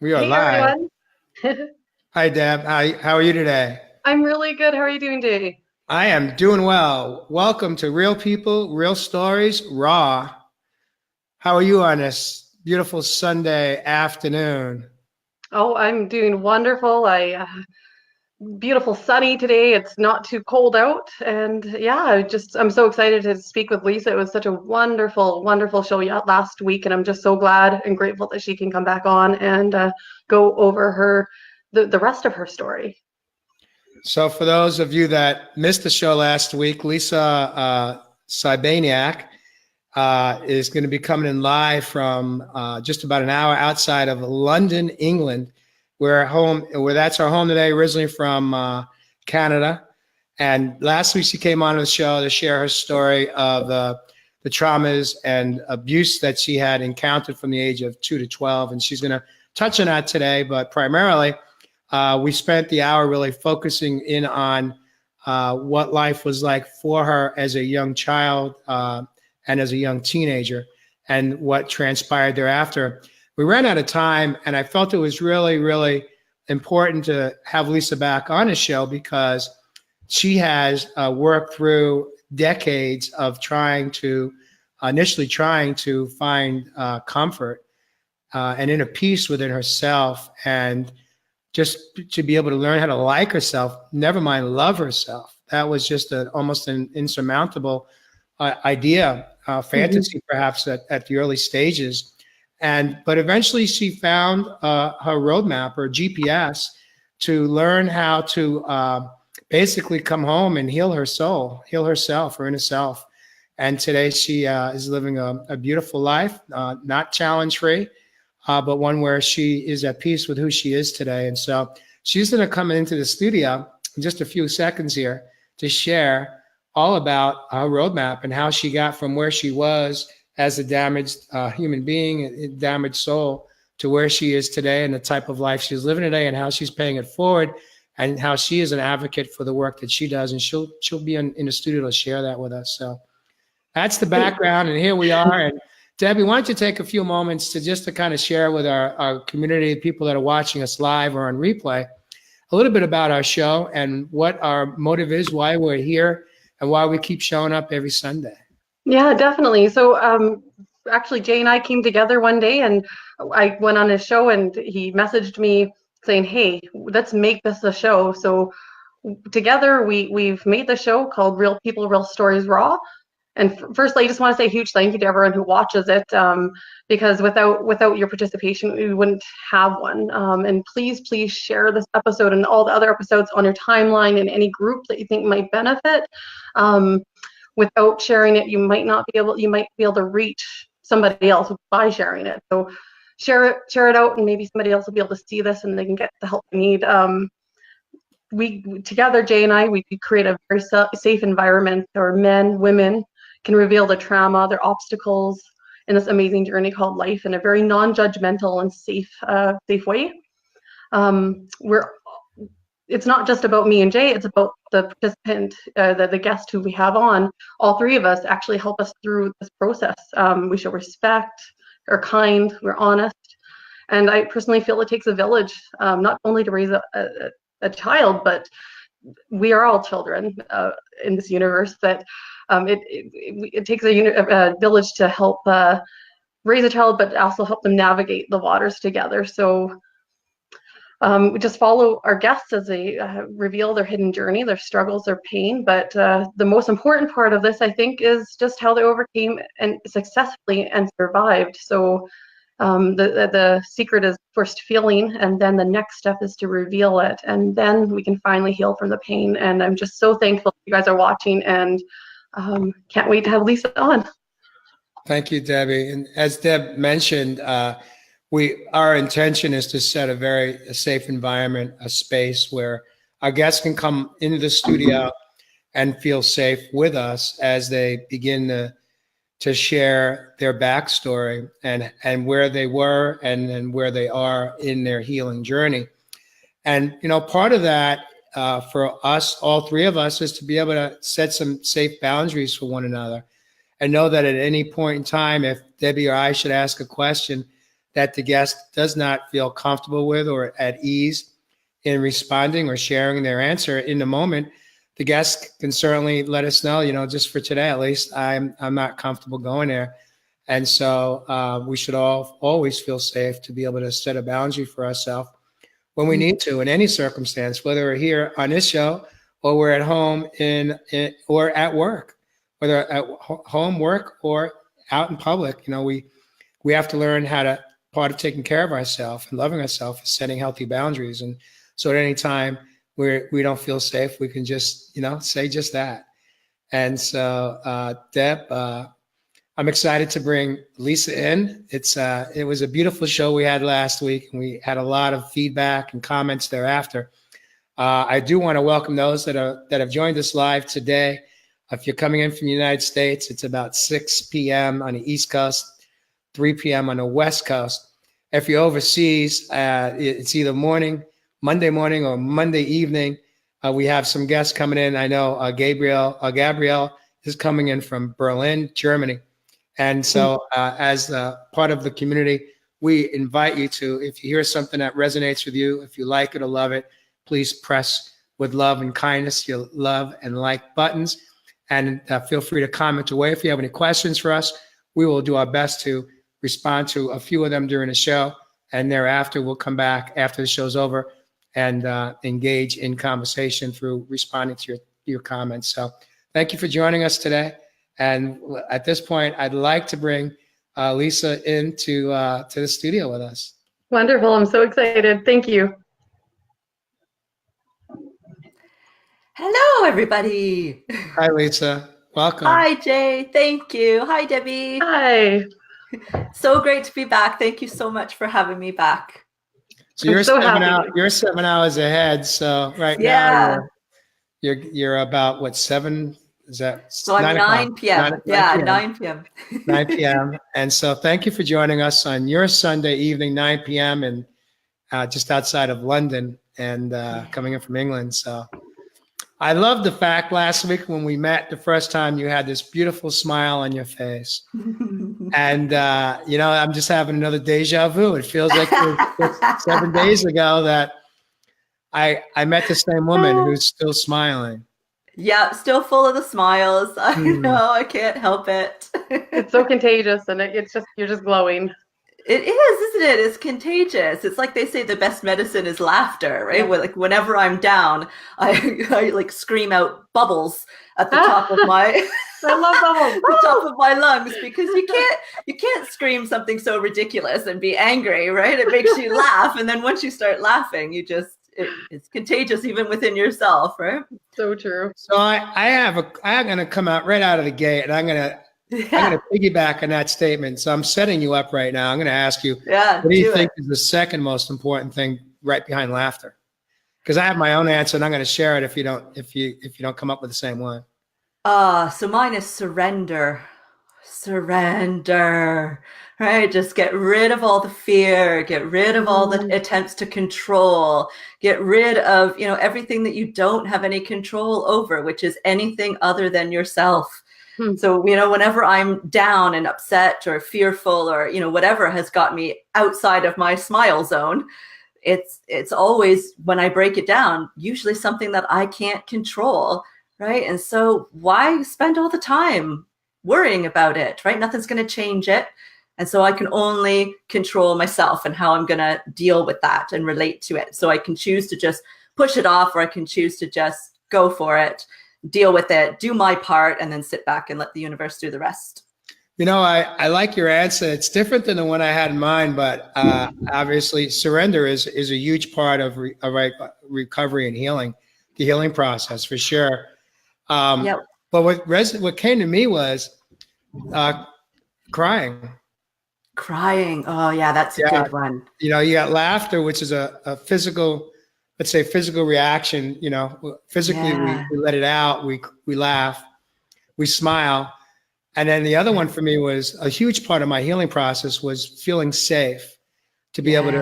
We are Hey live. everyone. Hi, Deb. How are you today? I'm really good. How are you doing today? I am doing well. Welcome to Real People, Real Stories, Raw. How are you on this beautiful Sunday afternoon? Oh, I'm doing wonderful. I beautiful sunny today. It's not too cold out, and yeah, I'm so excited to speak with Lisa. It was such a wonderful show last week, and I'm just so glad and grateful that she can come back on and go over the rest of her story. So, for those of you that missed the show last week, Lisa Sibaniak is going to be coming in live from just about an hour outside of London, England, where that's our home today, originally from Canada. And last week she came on the show to share her story of the traumas and abuse that she had encountered from the age of 2 to 12. And she's going to touch on that today, but primarily we spent the hour really focusing in on what life was like for her as a young child and as a young teenager and what transpired thereafter. We ran out of time, and I felt it was really important to have Lisa back on the show because she has worked through decades of initially trying to find comfort and inner peace within herself, and just to be able to learn how to like herself, never mind love herself. That was just almost an insurmountable idea, fantasy perhaps at the early stages. But eventually she found her roadmap or GPS to learn how to basically come home and heal her soul, heal herself, her inner self. And today she is living a beautiful life, not challenge free, but one where she is at peace with who she is today. And so she's going to come into the studio in just a few seconds here to share all about her roadmap and how she got from where she was as a damaged human being, a damaged soul, to where she is today and the type of life she's living today and how she's paying it forward and how she is an advocate for the work that she does. And she'll be in the studio to share that with us. So that's the background, and here we are. And Debbie, why don't you take a few moments to kind of share with our community, people that are watching us live or on replay, a little bit about our show and what our motive is, why we're here, and why we keep showing up every Sunday. Yeah, definitely. So, actually, Jay and I came together one day, and I went on his show, and he messaged me saying, "Hey, let's make this a show." So, together, we've made the show called Real People, Real Stories, Raw. And firstly, I just want to say a huge thank you to everyone who watches it, because without your participation, we wouldn't have one. And please share this episode and all the other episodes on your timeline in any group that you think might benefit. Without sharing it, you might be able to reach somebody else by sharing it. So share it out, and maybe somebody else will be able to see this and they can get the help they need. We together, Jay and I, we create a very safe environment where men, women can reveal their trauma, their obstacles in this amazing journey called life in a very non-judgmental and safe way. It's not just about me and Jay, it's about the participant, the guest who we have on. All three of us actually help us through this process. We show respect, we're kind, we're honest. And I personally feel it takes a village, not only to raise a child, but we are all children in this universe, that it takes a village to help raise a child, but also help them navigate the waters together. So we just follow our guests as they reveal their hidden journey, their struggles, their pain. But the most important part of this, I think, is just how they overcame and successfully and survived. So the secret is first feeling, and then the next step is to reveal it, and then we can finally heal from the pain. And I'm just so thankful you guys are watching, and can't wait to have Lisa on. Thank you, Debbie. And as Deb mentioned, our intention is to set a very safe environment, a space where our guests can come into the studio and feel safe with us as they begin to share their backstory and where they were and where they are in their healing journey. And, part of that for us, all three of us, is to be able to set some safe boundaries for one another and know that at any point in time, if Debbie or I should ask a question, that the guest does not feel comfortable with or at ease in responding or sharing their answer in the moment, the guest can certainly let us know, just for today at least, I'm not comfortable going there. And so we should all always feel safe to be able to set a boundary for ourselves when we need to in any circumstance, whether we're here on this show or we're at home or at work, whether at home, work, or out in public. We have to learn how to, part of taking care of ourselves and loving ourselves is setting healthy boundaries. And so at any time we don't feel safe, we can just, say just that. And so, Deb, I'm excited to bring Lisa in. It was a beautiful show we had last week, and we had a lot of feedback and comments thereafter. I do want to welcome those that have joined us live today. If you're coming in from the United States, it's about 6 p.m. on the East Coast, 3 p.m. on the West Coast. If you're overseas, it's either Monday morning or Monday evening. We have some guests coming in. I know Gabrielle is coming in from Berlin, Germany. And so as part of the community, we invite you to, if you hear something that resonates with you, if you like it or love it, please press with love and kindness your love and like buttons. And feel free to comment away. If you have any questions for us, we will do our best to respond to a few of them during the show. And thereafter, we'll come back after the show's over and engage in conversation through responding to your comments. So thank you for joining us today. And at this point, I'd like to bring Lisa into to the studio with us. Wonderful. I'm so excited. Thank you. Hello, everybody. Hi, Lisa. Welcome. Hi, Jay. Thank you. Hi, Debbie. Hi. So great to be back. Thank you so much for having me back. So you're so 7 hours ahead. So right now you're about what, 7? Is that so? I'm 9 p.m. 9 p.m. 9 p.m. And so thank you for joining us on your Sunday evening, 9 p.m. and just outside of London and coming in from England. So I love the fact last week when we met the first time, you had this beautiful smile on your face. And, I'm just having another deja vu. It feels like it was 7 days ago that I met the same woman who's still smiling. Yeah, still full of the smiles. I know, I can't help it. It's so contagious, and you're just glowing. It is, isn't it? It's contagious. It's like they say the best medicine is laughter, right? Yeah. Like whenever I'm down, I like scream out bubbles at the top of my I love bubbles. the top of my lungs, because you can't scream something so ridiculous and be angry, right? It makes you laugh, and then once you start laughing, it's contagious even within yourself, right? So true. So I'm going to come out right out of the gate, and I'm going to piggyback on that statement. So I'm setting you up right now. I'm going to ask you, what do you think is the second most important thing right behind laughter? Because I have my own answer, and I'm going to share it if you don't come up with the same one. So mine is surrender. Surrender, right? Just get rid of all the fear, get rid of all the attempts to control, get rid of, everything that you don't have any control over, which is anything other than yourself. So, whenever I'm down and upset or fearful or, whatever has got me outside of my smile zone, it's always, when I break it down, usually something that I can't control, right? And so why spend all the time worrying about it, right? Nothing's going to change it. And so I can only control myself and how I'm going to deal with that and relate to it. So I can choose to just push it off, or I can choose to just go for it, deal with it, do my part, and then sit back and let the universe do the rest. I like your answer. It's different than the one I had in mind, but obviously surrender is a huge part of recovery and healing, the healing process for sure. Yep. But what came to me was crying. Crying. Oh yeah, that's a good one. You got laughter, which is a physical, let's say physical reaction. Physically we let it out. We laugh, we smile. And then the other one for me was a huge part of my healing process was feeling safe to be able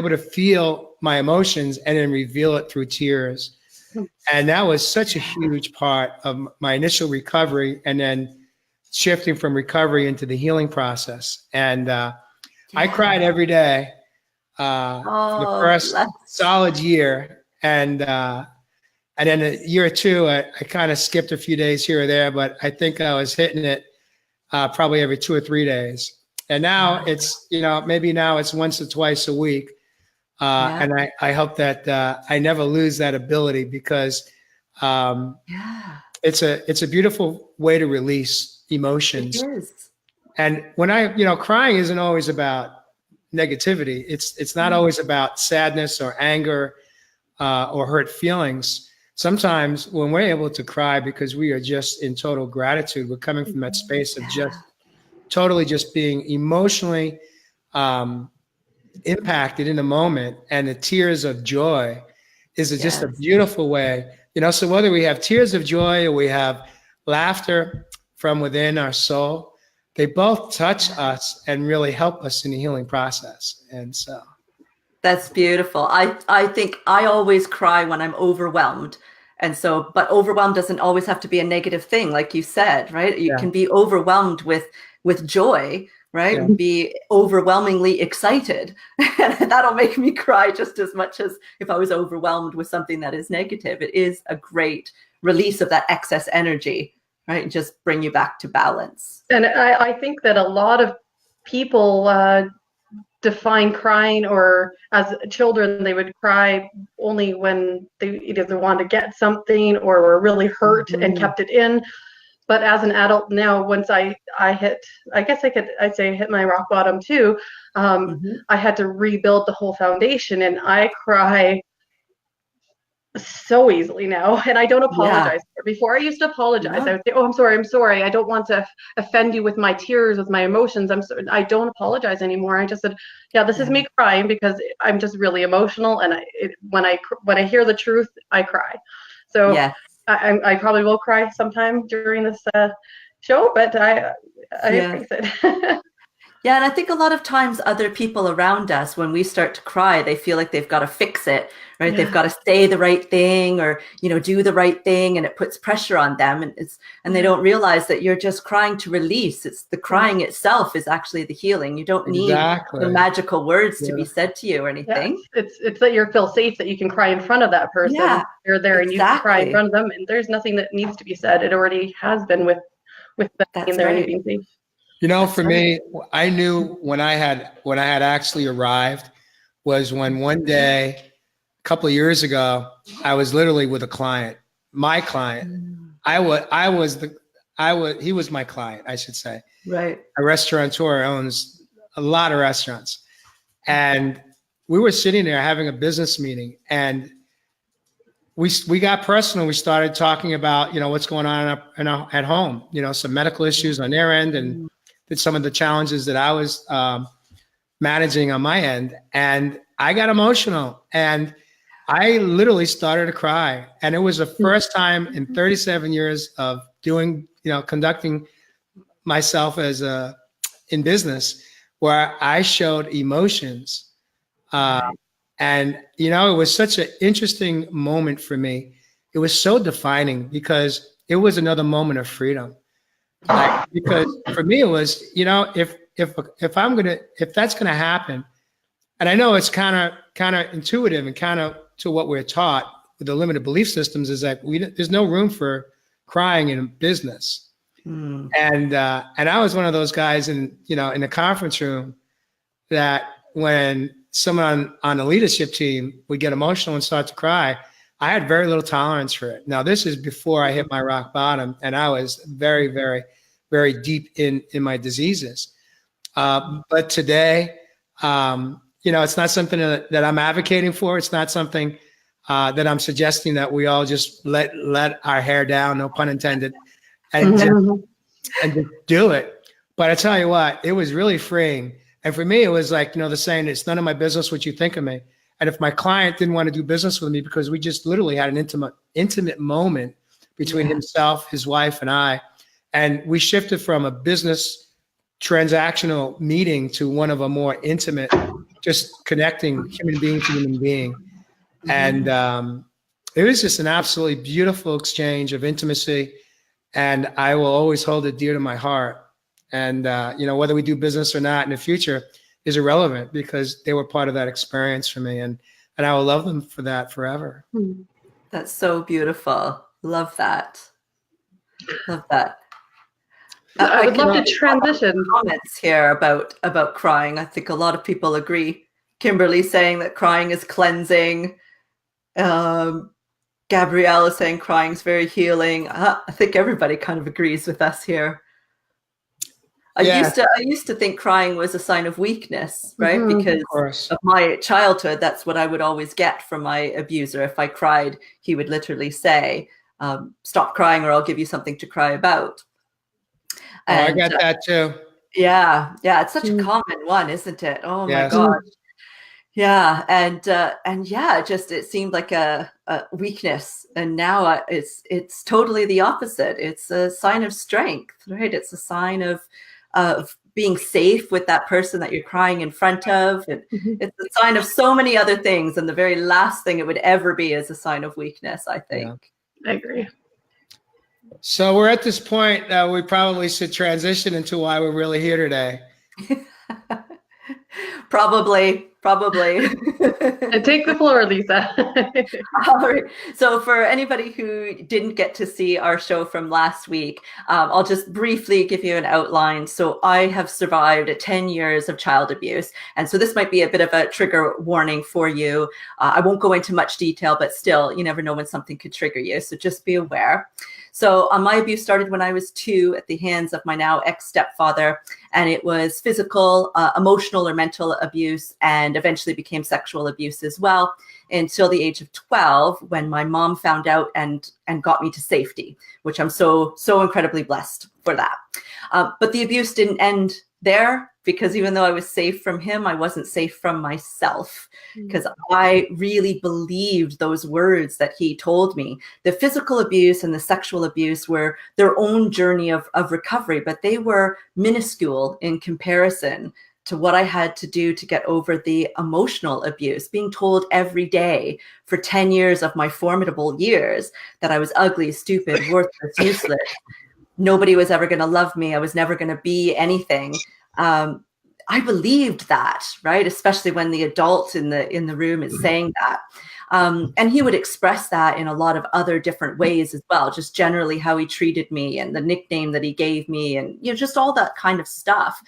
to feel my emotions and then reveal it through tears. And that was such a huge part of my initial recovery, and then shifting from recovery into the healing process. And I cried every day for the Oh, first bless. solid year. And then a year or two, I kind of skipped a few days here or there, but I think I was hitting it probably every 2 or 3 days. And now it's, maybe now it's once or twice a week. Yeah. And I hope that I never lose that ability, because Yeah, it's a beautiful way to release it emotions. is. And when crying isn't always about negativity. It's not always about sadness or anger or hurt feelings. Sometimes when we're able to cry because we are just in total gratitude, we're coming from that space of just totally just being emotionally impacted in the moment, and the tears of joy is just a Yes. beautiful way. So whether we have tears of joy or we have laughter from within our soul, they both touch us and really help us in the healing process. And so That's beautiful. I think I always cry when I'm overwhelmed. And so, but overwhelmed doesn't always have to be a negative thing, like you said, right? You Yeah. can be overwhelmed with joy, right? Yeah. Be overwhelmingly excited. And that'll make me cry just as much as if I was overwhelmed with something that is negative. It is a great release of that excess energy, right? And just bring you back to balance. And I think that a lot of people define crying, or as children they would cry only when they either wanted to get something or were really hurt and kept it in. But as an adult now, once I hit, I guess I'd say hit my rock bottom too. I had to rebuild the whole foundation, and I cry so easily now, and I don't apologize. Before I used to apologize. I would say, "Oh, I'm sorry. I don't want to offend you with my tears, with my emotions. I don't apologize anymore." I just said, "Yeah, this is me crying because I'm just really emotional, and when I hear the truth, I cry." So I probably will cry sometime during this show, but I embrace it. Yeah, and I think a lot of times other people around us, when we start to cry, they feel like they've got to fix it, right? They've got to say the right thing, or do the right thing, and it puts pressure on them, and they don't realize that you're just crying to release. It's the crying itself is actually the healing. You don't need the magical words to be said to you or anything. It's that you feel safe, that you can cry in front of that person. Yeah, you're there and you can cry in front of them, and there's nothing that needs to be said. It already has been with them being there and you being safe. For me, I knew when I had actually arrived was when one day, a couple of years ago, I was literally with a client, my client. He was my client, I should say. Right. A restaurateur owns a lot of restaurants. And we were sitting there having a business meeting, and we got personal. We started talking about, what's going on at home, some medical issues on their end, and some of the challenges that I was managing on my end. And I got emotional, and I literally started to cry. And it was the first time in 37 years of conducting myself in business where I showed emotions. And, it was such an interesting moment for me. It was so defining because it was another moment of freedom. Because for me, it was, if that's going to happen, and I know it's kind of intuitive and kind of to what we're taught with the limited belief systems, is that there's no room for crying in business. And I was one of those guys in the conference room that when someone on the leadership team would get emotional and start to cry, I had very little tolerance for it. Now, this is before I hit my rock bottom, and I was very, very, very deep in my diseases. But today, it's not something that I'm advocating for. It's not something that I'm suggesting that we all just let our hair down, no pun intended, and just do it. But I tell you what, it was really freeing. And for me, it was like, the saying, it's none of my business what you think of me. And if my client didn't want to do business with me because we just literally had an intimate moment between himself, his wife, and I, and we shifted from a business transactional meeting to one of a more intimate, just connecting human being to human being. And it was just an absolutely beautiful exchange of intimacy. And I will always hold it dear to my heart. And, whether we do business or not in the future, is irrelevant because they were part of that experience for me. And I will love them for that forever. Mhm. That's so beautiful. Love that. Love that. I would can love to see transition. comments here about crying. I think a lot of people agree. Kimberly saying that crying is cleansing. Gabrielle is saying crying is very healing. I think everybody kind of agrees with us here. I used to think crying was a sign of weakness, right? Mhm. Because Of course. of my childhood, that's what I would always get from my abuser. If I cried, he would literally say, stop crying or I'll give you something to cry about. Oh, I And got that too. yeah, it's such a Mm. common one, isn't it? Oh my Yes. God. Yeah, and yeah, just it seemed like a weakness, and now it's totally the opposite. It's a sign of strength, right? It's a sign of being safe with that person that you're crying in front of, and Mhm. it's a sign of so many other things. And the very last thing it would ever be is a sign of weakness, I think. I agree. So we're at this point that we probably should transition into why we're really here today. Probably. And take the floor, Lisa. All right. So for anybody who didn't get to see our show from last week, I'll just briefly give you an outline. So I have survived 10 years of child abuse. And so this might be a bit of a trigger warning for you. I won't go into much detail, but still, you never know when something could trigger you. So just be aware. So my abuse started when I was 2 at the hands of my now ex-stepfather, and it was physical, emotional or mental abuse, and eventually became sexual abuse as well, until the age of 12 when my mom found out and got me to safety, which I'm so incredibly blessed for that. But the abuse didn't end there, because even though I was safe from him, I wasn't safe from myself, because I really believed those words that he told me. The physical abuse and the sexual abuse were their own journey of recovery, but they were minuscule in comparison to what I had to do to get over the emotional abuse, being told every day for 10 years of my formidable years that I was ugly, stupid, worthless, useless. Nobody was ever going to love me. I was never going to be anything. I believed that, right? Especially when the adult in the room is saying that. And he would express that in a lot of other different ways as well, just generally how he treated me and the nickname that he gave me, and just all that kind of stuff.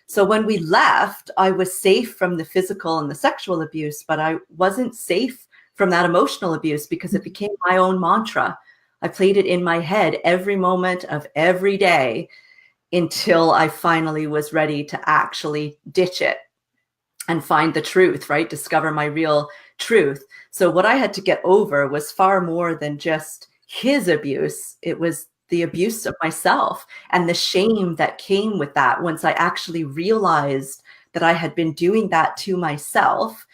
So when we left, I was safe from the physical and the sexual abuse, but I wasn't safe from that emotional abuse because it became my own mantra. I played it in my head every moment of every day until I finally was ready to actually ditch it and find the truth, right? Discover my real truth. So what I had to get over was far more than just his abuse. It was the abuse of myself and the shame that came with that. Once I actually realized that I had been doing that to myself,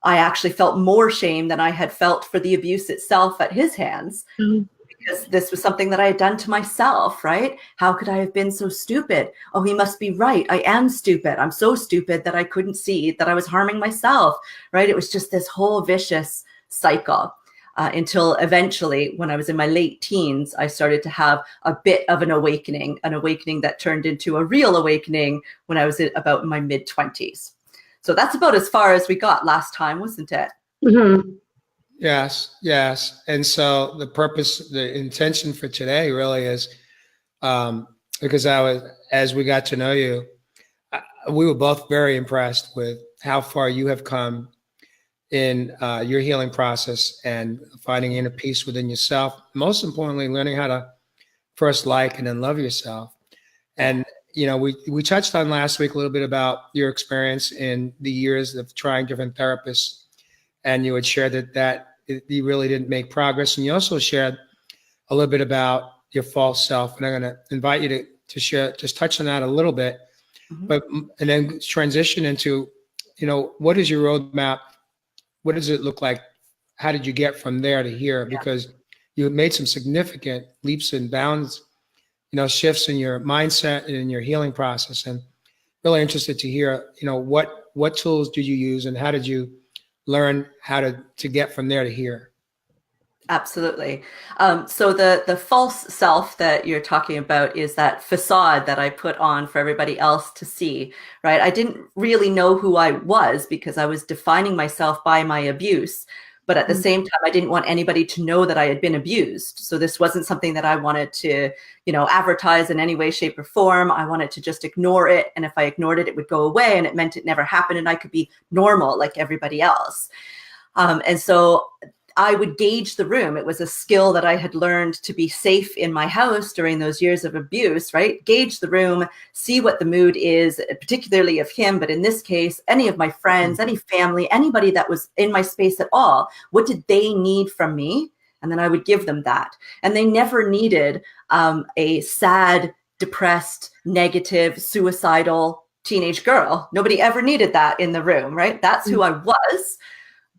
I actually felt more shame than I had felt for the abuse itself at his hands. Because this was something that I had done to myself, right? How could I have been so stupid? Oh, he must be right. I am stupid. I'm so stupid that I couldn't see that I was harming myself, right? It was just this whole vicious cycle until eventually, when I was in my late teens, I started to have a bit of an awakening that turned into a real awakening when I was about in my mid-20s. So that's about as far as we got last time, wasn't it? Mm-hmm. Yes. And so the intention for today really is, because as we got to know you, we were both very impressed with how far you have come in your healing process and finding inner peace within yourself. Most importantly, learning how to first like and then love yourself. And we touched on last week a little bit about your experience in the years of trying different therapists, and you had shared that you really didn't make progress. And you also shared a little bit about your false self. And I'm going to invite you to share, just touch on that a little bit, and then transition into, what is your roadmap? What does it look like? How did you get from there to here? Because you made some significant leaps and bounds, shifts in your mindset and in your healing process. And really interested to hear, what tools did you use and how did you learn how to get from there to here? Absolutely. So the false self that you're talking about is that facade that I put on for everybody else to see, right? I didn't really know who I was because I was defining myself by my abuse. But at the same time, I didn't want anybody to know that I had been abused. So this wasn't something that I wanted to, advertise in any way, shape, or form. I wanted to just ignore it. And if I ignored it, it would go away, and it meant it never happened, and I could be normal like everybody else. And so I would gauge the room. It was a skill that I had learned to be safe in my house during those years of abuse, right? Gauge the room, see what the mood is, particularly of him, but in this case, any of my friends, any family, anybody that was in my space at all. What did they need from me? And then I would give them that. And they never needed a sad, depressed, negative, suicidal teenage girl. Nobody ever needed that in the room, right? That's who I was.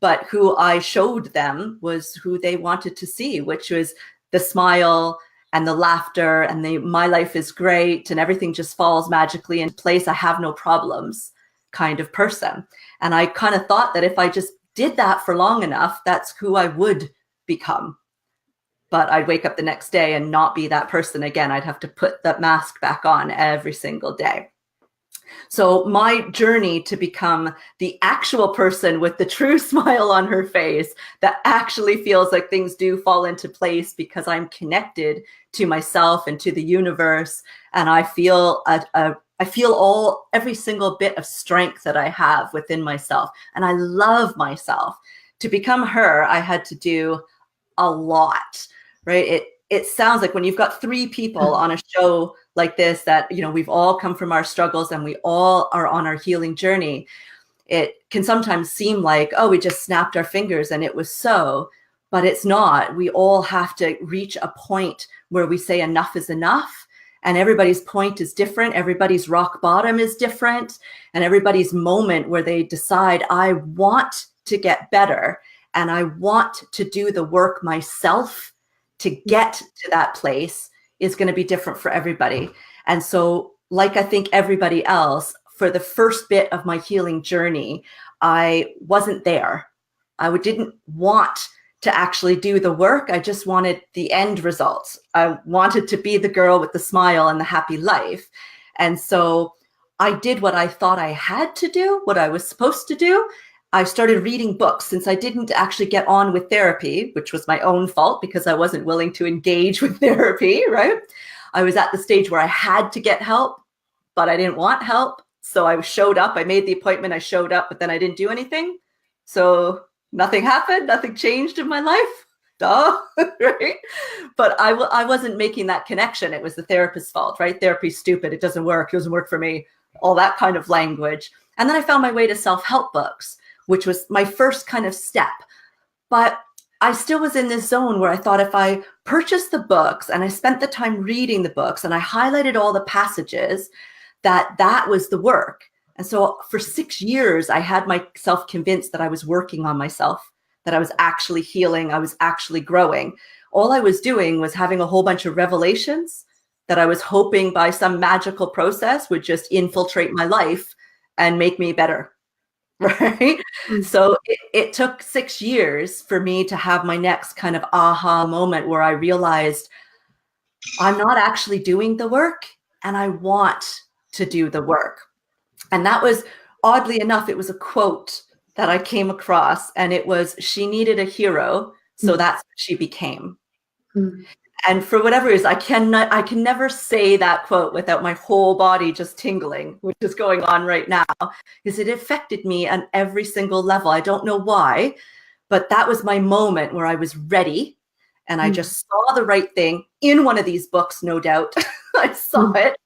But who I showed them was who they wanted to see, which was the smile and the laughter and my life is great and everything just falls magically into place. I have no problems kind of person. And I kind of thought that if I just did that for long enough, that's who I would become. But I'd wake up the next day and not be that person again. I'd have to put that mask back on every single day. So my journey to become the actual person with the true smile on her face that actually feels like things do fall into place because I'm connected to myself and to the universe. And I feel every single bit of strength that I have within myself. And I love myself. To become her, I had to do a lot, right? It sounds like when you've got three people on a show like this, that, we've all come from our struggles and we all are on our healing journey. It can sometimes seem like, oh, we just snapped our fingers and it was so, but it's not. We all have to reach a point where we say enough is enough. And everybody's point is different. Everybody's rock bottom is different. And everybody's moment where they decide, I want to get better and I want to do the work myself to get to that place is going to be different for everybody. And so, like I think everybody else, for the first bit of my healing journey, I wasn't there. I didn't want to actually do the work. I just wanted the end results. I wanted to be the girl with the smile and the happy life. And so I did what I thought I had to do, what I was supposed to do. I started reading books since I didn't actually get on with therapy, which was my own fault because I wasn't willing to engage with therapy, right? I was at the stage where I had to get help, but I didn't want help. So I showed up, I made the appointment, I showed up, but then I didn't do anything. So nothing happened, nothing changed in my life. Duh, right? But I wasn't making that connection. It was the therapist's fault, right? Therapy's stupid, it doesn't work for me, all that kind of language. And then I found my way to self-help books, which was my first kind of step. But I still was in this zone where I thought if I purchased the books and I spent the time reading the books and I highlighted all the passages, that was the work. And so for 6 years, I had myself convinced that I was working on myself, that I was actually healing, I was actually growing. All I was doing was having a whole bunch of revelations that I was hoping by some magical process would just infiltrate my life and make me better. Right. So it took 6 years for me to have my next kind of aha moment where I realized I'm not actually doing the work and I want to do the work. And that was, oddly enough, it was a quote that I came across, and it was, she needed a hero, so that's what she became. And for whatever reason, I can never say that quote without my whole body just tingling, which is going on right now, because it affected me on every single level. I don't know why, but that was my moment where I was ready and I just saw the right thing in one of these books, no doubt. I saw it,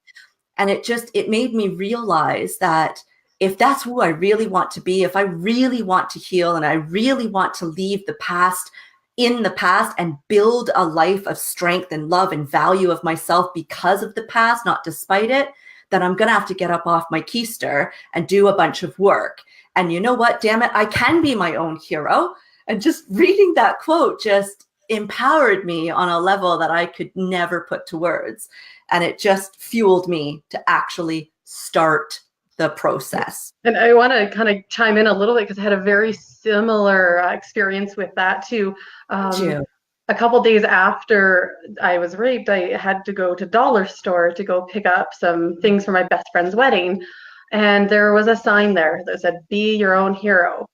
and it made me realize that if that's who I really want to be, if I really want to heal and I really want to leave the past in the past and build a life of strength and love and value of myself because of the past, not despite it, then I'm going to have to get up off my keister and do a bunch of work. And you know what? Damn it, I can be my own hero. And just reading that quote just empowered me on a level that I could never put to words. And it just fueled me to actually start the process. And I want to kind of chime in a little bit because I had a very similar experience with that too. a couple days after I was raped, I had to go to dollar store to go pick up some things for my best friend's wedding. And there was a sign there that said, "Be your own hero."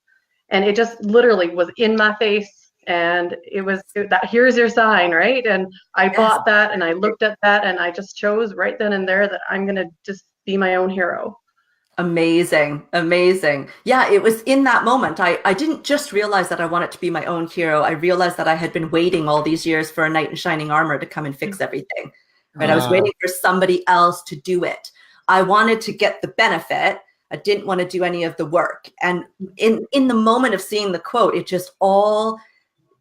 And it just literally was in my face. And it was that, here's your sign, right? And I bought that, and I looked at that, and I just chose right then and there that I'm going to just be my own hero. Amazing. Amazing. Yeah, it was in that moment. I didn't just realize that I wanted to be my own hero. I realized that I had been waiting all these years for a knight in shining armor to come and fix everything. Right? I was waiting for somebody else to do it. I wanted to get the benefit. I didn't want to do any of the work. And in the moment of seeing the quote, it just all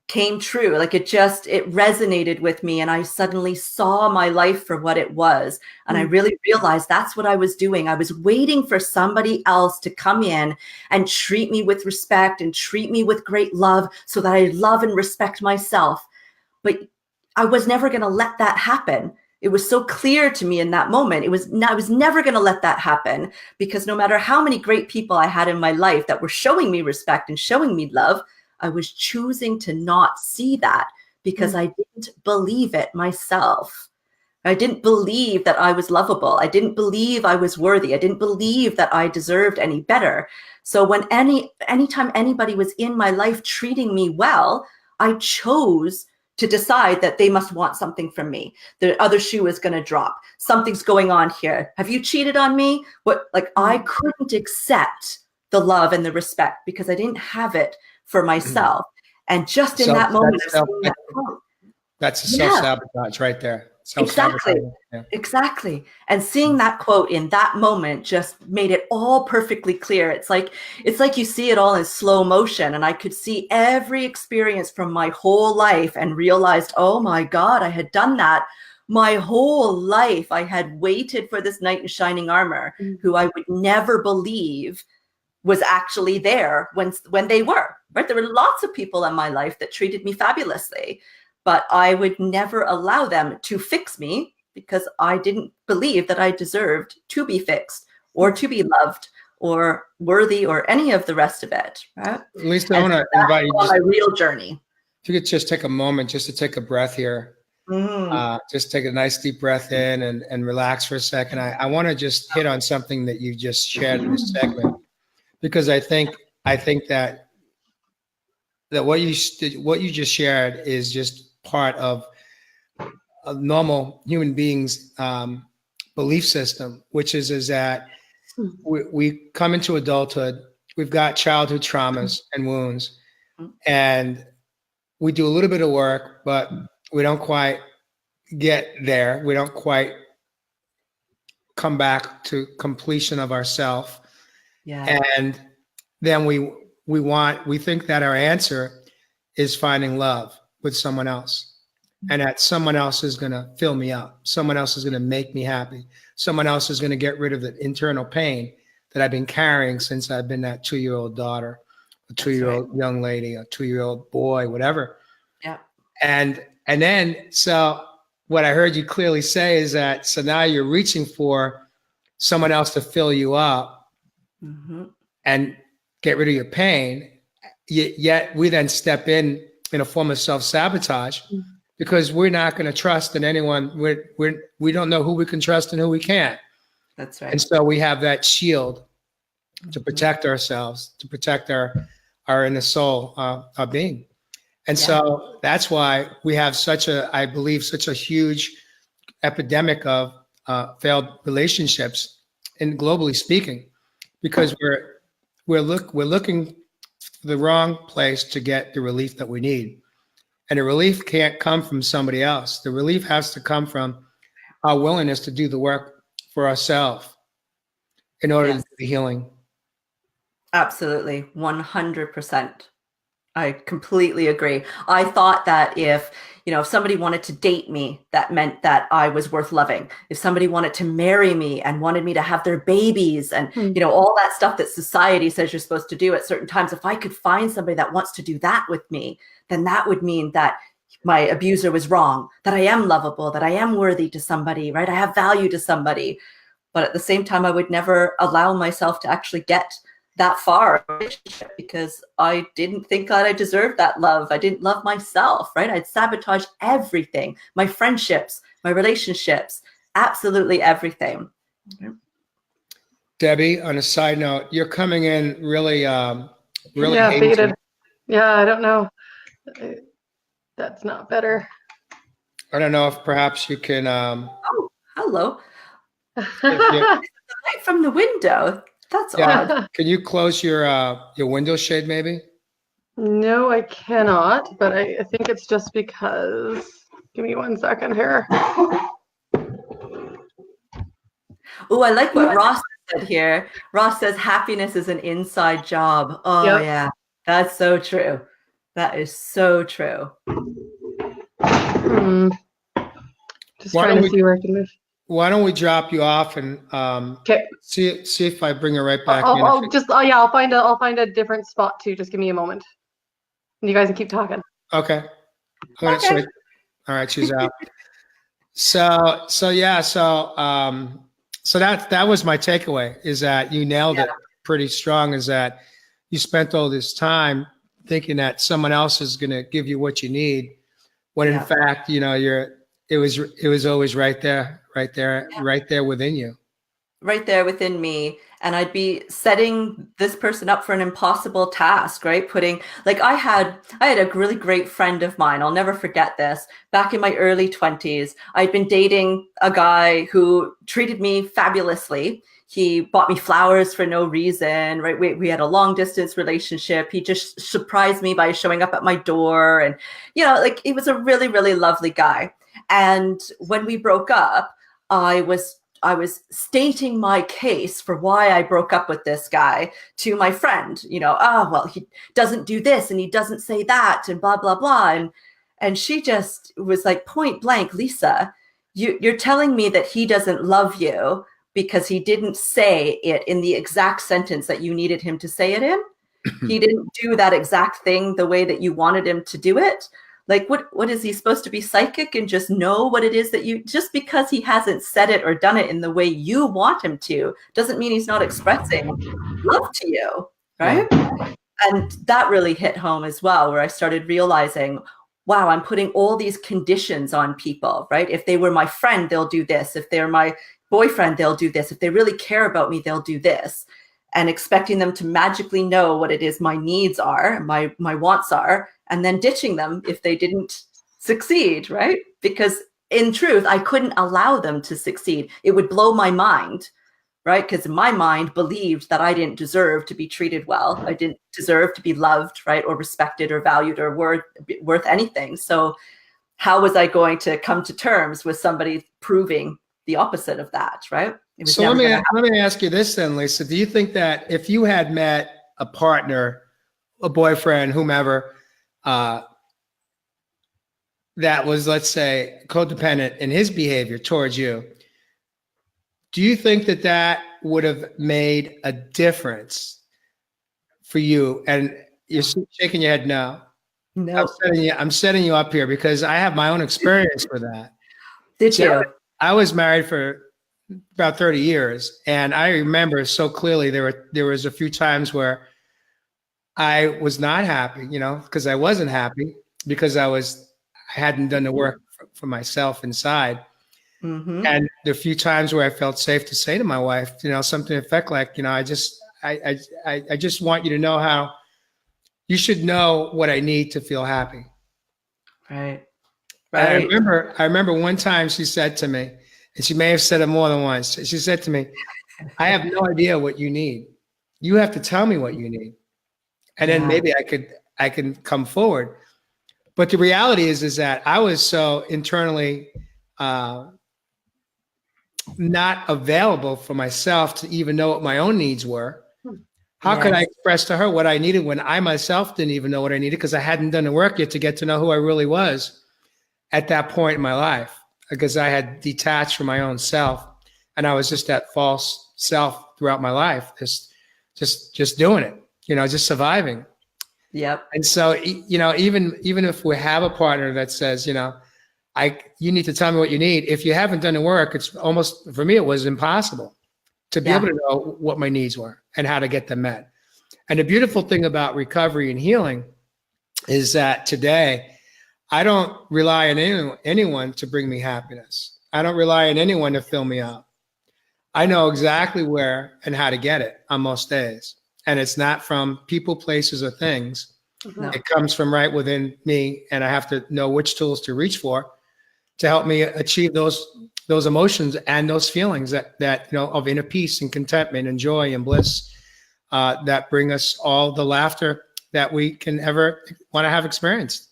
came true. Like it resonated with me, and I suddenly saw my life for what it was. And I really realized that's what I was doing. I was waiting for somebody else to come in and treat me with respect and treat me with great love so that I love and respect myself. But I was never going to let that happen. It was so clear to me in that moment. I was never going to let that happen, because no matter how many great people I had in my life that were showing me respect and showing me love, I was choosing to not see that because I didn't believe it myself. I didn't believe that I was lovable. I didn't believe I was worthy. I didn't believe that I deserved any better. So when anytime anybody was in my life treating me well, I chose to decide that they must want something from me. The other shoe is going to drop. Something's going on here. Have you cheated on me? I couldn't accept the love and the respect because I didn't have it for myself. And just in that moment of seeing that quote, that's a self-sabotage right there. Exactly. And seeing that quote in that moment just made it all perfectly clear. It's like you see it all in slow motion, and I could see every experience from my whole life and realized, oh my God, I had done that my whole life. I had waited for this knight in shining armor who I would never believe was actually there when they were, right? There were lots of people in my life that treated me fabulously, but I would never allow them to fix me because I didn't believe that I deserved to be fixed or to be loved or worthy or any of the rest of it, right? Lisa, I want to invite you on my real journey. If you could just take a moment just to take a breath here. Just take a nice deep breath in and relax for a second. I want to just hit on something that you just shared in this segment, because I think that what you just shared is just part of a normal human being's belief system, which is that we come into adulthood, we've got childhood traumas and wounds, and we do a little bit of work, but we don't quite get there. We don't quite come back to completion of ourself. Yeah. And then we think that our answer is finding love with someone else, and that someone else is going to fill me up. Someone else is going to make me happy. Someone else is going to get rid of the internal pain that I've been carrying since I've been that 2-year-old daughter, a 2-year-old young lady, a 2-year-old boy, whatever. Yeah. And then, so what I heard you clearly say is that, so now you're reaching for someone else to fill you up and get rid of your pain. Yet we then step in a form of self-sabotage because we're not going to trust in anyone. We don't know who we can trust and who we can't. That's right. And so we have that shield to protect ourselves, to protect our inner soul, our being. And so that's why we have I believe, such a huge epidemic of failed relationships, and globally speaking, because we're looking for the wrong place to get the relief that we need. And the relief can't come from somebody else. The relief has to come from our willingness to do the work for ourselves in order to do the healing. Absolutely. 100%. I completely agree. I thought that if somebody wanted to date me, that meant that I was worth loving. If somebody wanted to marry me and wanted me to have their babies and, all that stuff that society says you're supposed to do at certain times, if I could find somebody that wants to do that with me, then that would mean that my abuser was wrong, that I am lovable, that I am worthy to somebody, right? I have value to somebody. But at the same time, I would never allow myself to actually get that far in a relationship because I didn't think that I deserved that love. I didn't love myself, right? I'd sabotage everything, my friendships, my relationships, absolutely everything. Debbie, on a side note, you're coming in really, really Yeah, hazy. faded. Yeah, I don't know. That's not better. I don't know if perhaps you can, Oh, hello. if you, Light from the window. That's yeah, odd. can you close your window shade maybe? No, I cannot, but I think it's just because. Give me 1 second here. Oh, I like what Ross said here. Ross says happiness is an inside job. Oh, Yep. yeah, that's so true. That is so true. Just Why trying don't to see where I can move. Why don't we drop you off and Okay. see if I bring her right back in. I'll find a different spot too. Just give me a moment. And you guys can keep talking. Okay. All right, she's out. So that was my takeaway, is that you nailed it pretty strong, is that you spent all this time thinking that someone else is going to give you what you need, when in fact, it was always right there within you. Right there within me. And I'd be setting this person up for an impossible task, right? I had a really great friend of mine. I'll never forget this. Back in my early 20s, I'd been dating a guy who treated me fabulously. He bought me flowers for no reason, right? We had a long distance relationship. He just surprised me by showing up at my door. And, he was a really, really lovely guy. And when we broke up, I was stating my case for why I broke up with this guy to my friend, he doesn't do this and he doesn't say that and blah, blah, blah. And she just was like, point blank, Lisa, you're telling me that he doesn't love you because he didn't say it in the exact sentence that you needed him to say it in. He didn't do that exact thing the way that you wanted him to do it. Like, what is he supposed to be psychic and just know what it is that just because he hasn't said it or done it in the way you want him to, doesn't mean he's not expressing love to you, right? Yeah. And that really hit home as well, where I started realizing, wow, I'm putting all these conditions on people, right? If they were my friend, they'll do this. If they're my boyfriend, they'll do this. If they really care about me, they'll do this. And expecting them to magically know what it is my needs are, my wants are, and then ditching them if they didn't succeed, right? Because in truth, I couldn't allow them to succeed. It would blow my mind, right? Because my mind believed that I didn't deserve to be treated well. I didn't deserve to be loved, right? Or respected or valued or worth anything. So how was I going to come to terms with somebody proving the opposite of that, right? So let me ask you this then, Lisa. Do you think that if you had met a partner, a boyfriend, whomever, that was, let's say, codependent in his behavior towards you, do you think that would have made a difference for you? And you're shaking your head no. No. I'm setting you up here because I have my own experience with that. Did you? I was married for about 30 years. And I remember so clearly there was a few times where I was not happy, because I wasn't happy because I hadn't done the work for myself inside. Mm-hmm. And the few times where I felt safe to say to my wife, something to the effect like, I just want you to know how you should know what I need to feel happy. Right. Right. And I remember one time she said to me, and she may have said it more than once. She said to me, I have no idea what you need. You have to tell me what you need. And then maybe I can come forward. But the reality is that I was so internally not available for myself to even know what my own needs were. How could I express to her what I needed when I myself didn't even know what I needed because I hadn't done the work yet to get to know who I really was at that point in my life, because I had detached from my own self and I was just that false self throughout my life, just doing it, just surviving. Yep. And so, even if we have a partner that says, you need to tell me what you need. If you haven't done the work, it's almost, for me, it was impossible to be able to know what my needs were and how to get them met. And the beautiful thing about recovery and healing is that today I don't rely on anyone to bring me happiness. I don't rely on anyone to fill me up. I know exactly where and how to get it on most days. And it's not from people, places, or things. No. It comes from right within me, and I have to know which tools to reach for to help me achieve those emotions and those feelings that of inner peace and contentment and joy and bliss that bring us all the laughter that we can ever want to have experienced.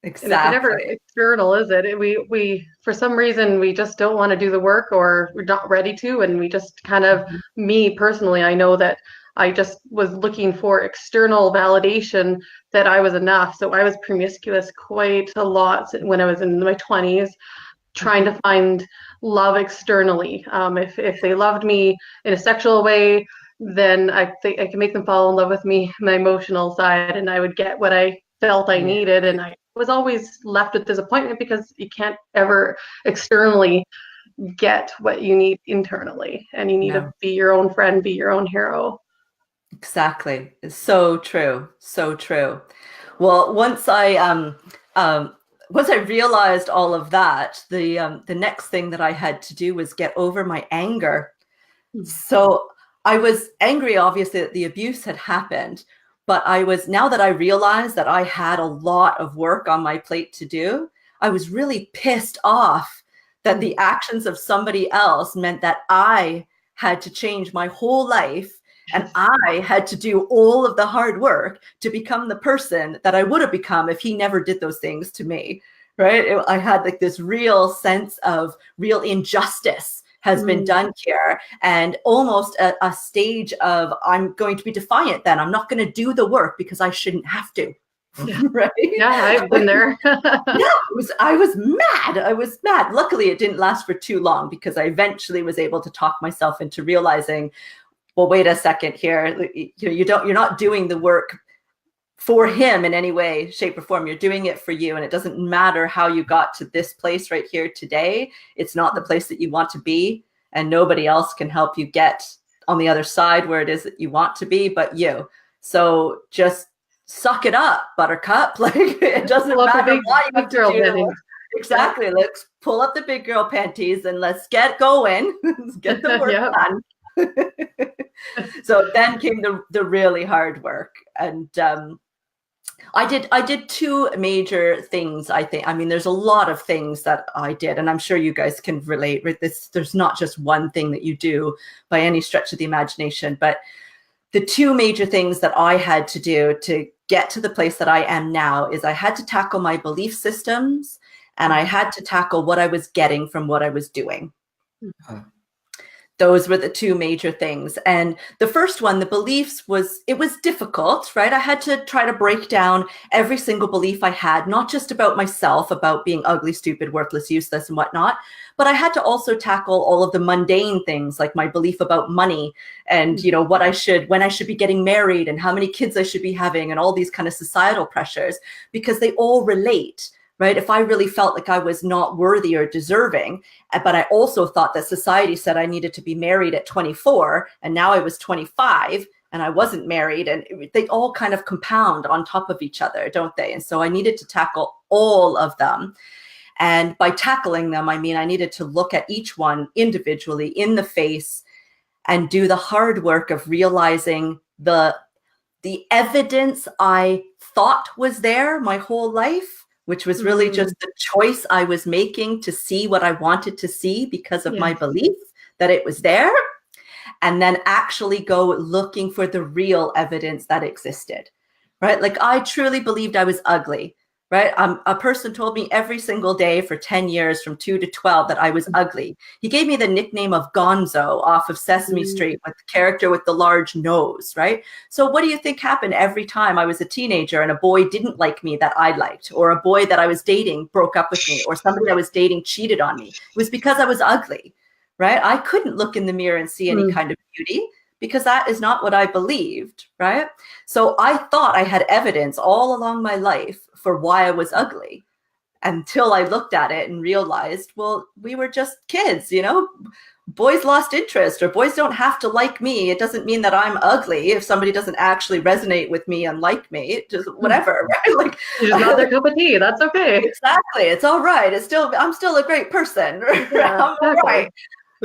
Exactly. And it's never external, is it? We for some reason we just don't want to do the work, or we're not ready to, and we just kind of, me personally, I know that I just was looking for external validation that I was enough. So I was promiscuous quite a lot when I was in my 20s, trying to find love externally. If they loved me in a sexual way, then I think I can make them fall in love with me, my emotional side, and I would get what I felt I needed. And I was always left with disappointment because you can't ever externally get what you need internally, and you need to be your own friend, be your own hero. Exactly. It's so true. So true. Well, once I realized all of that, the next thing that I had to do was get over my anger. So I was angry, obviously, that the abuse had happened, but now that I realized that I had a lot of work on my plate to do, I was really pissed off that the actions of somebody else meant that I had to change my whole life. And I had to do all of the hard work to become the person that I would have become if he never did those things to me, right? I had like this real sense of real injustice has been done here, and almost a stage of, I'm going to be defiant then. I'm not going to do the work because I shouldn't have to. Right? Yeah, I've been there. I was mad. I was mad. Luckily, it didn't last for too long because I eventually was able to talk myself into realizing, well, wait a second here. You're not doing the work for him in any way, shape, or form. You're doing it for you. And it doesn't matter how you got to this place right here today. It's not the place that you want to be. And nobody else can help you get on the other side where it is that you want to be but you. So just suck it up, buttercup. Like, it doesn't matter why you have to do the work. Exactly. Let's pull up the big girl panties and let's get going. Let's get the work done. So then came the really hard work. And I did two major things, I think. I mean, there's a lot of things that I did, and I'm sure you guys can relate with this. There's not just one thing that you do by any stretch of the imagination, but the two major things that I had to do to get to the place that I am now is I had to tackle my belief systems, and I had to tackle what I was getting from what I was doing. Those were the two major things. And the first one, the beliefs, it was difficult, right? I had to try to break down every single belief I had, not just about myself, about being ugly, stupid, worthless, useless, and whatnot, but I had to also tackle all of the mundane things, like my belief about money and, when I should be getting married and how many kids I should be having and all these kind of societal pressures, because they all relate. Right? If I really felt like I was not worthy or deserving, but I also thought that society said I needed to be married at 24, and now I was 25 and I wasn't married, and they all kind of compound on top of each other, don't they? And so I needed to tackle all of them. And by tackling them, I mean, I needed to look at each one individually in the face and do the hard work of realizing the evidence I thought was there my whole life, which was really just the choice I was making to see what I wanted to see because of my belief that it was there, and then actually go looking for the real evidence that existed, right? Like, I truly believed I was ugly, right? A person told me every single day for 10 years, from 2 to 12, that I was ugly. He gave me the nickname of Gonzo off of Sesame Street, with the character with the large nose, right? So what do you think happened every time I was a teenager and a boy didn't like me that I liked, or a boy that I was dating broke up with me, or somebody I was dating cheated on me? It was because I was ugly, right? I couldn't look in the mirror and see any kind of beauty, because that is not what I believed, right? So I thought I had evidence all along my life for why I was ugly, until I looked at it and realized, well, we were just kids, boys lost interest, or boys don't have to like me. It doesn't mean that I'm ugly if somebody doesn't actually resonate with me and like me. Just whatever, right? Like, It's just not their cup of tea. That's okay. exactly. It's all right. I'm still a great person. Right? Yeah, I'm all exactly. right.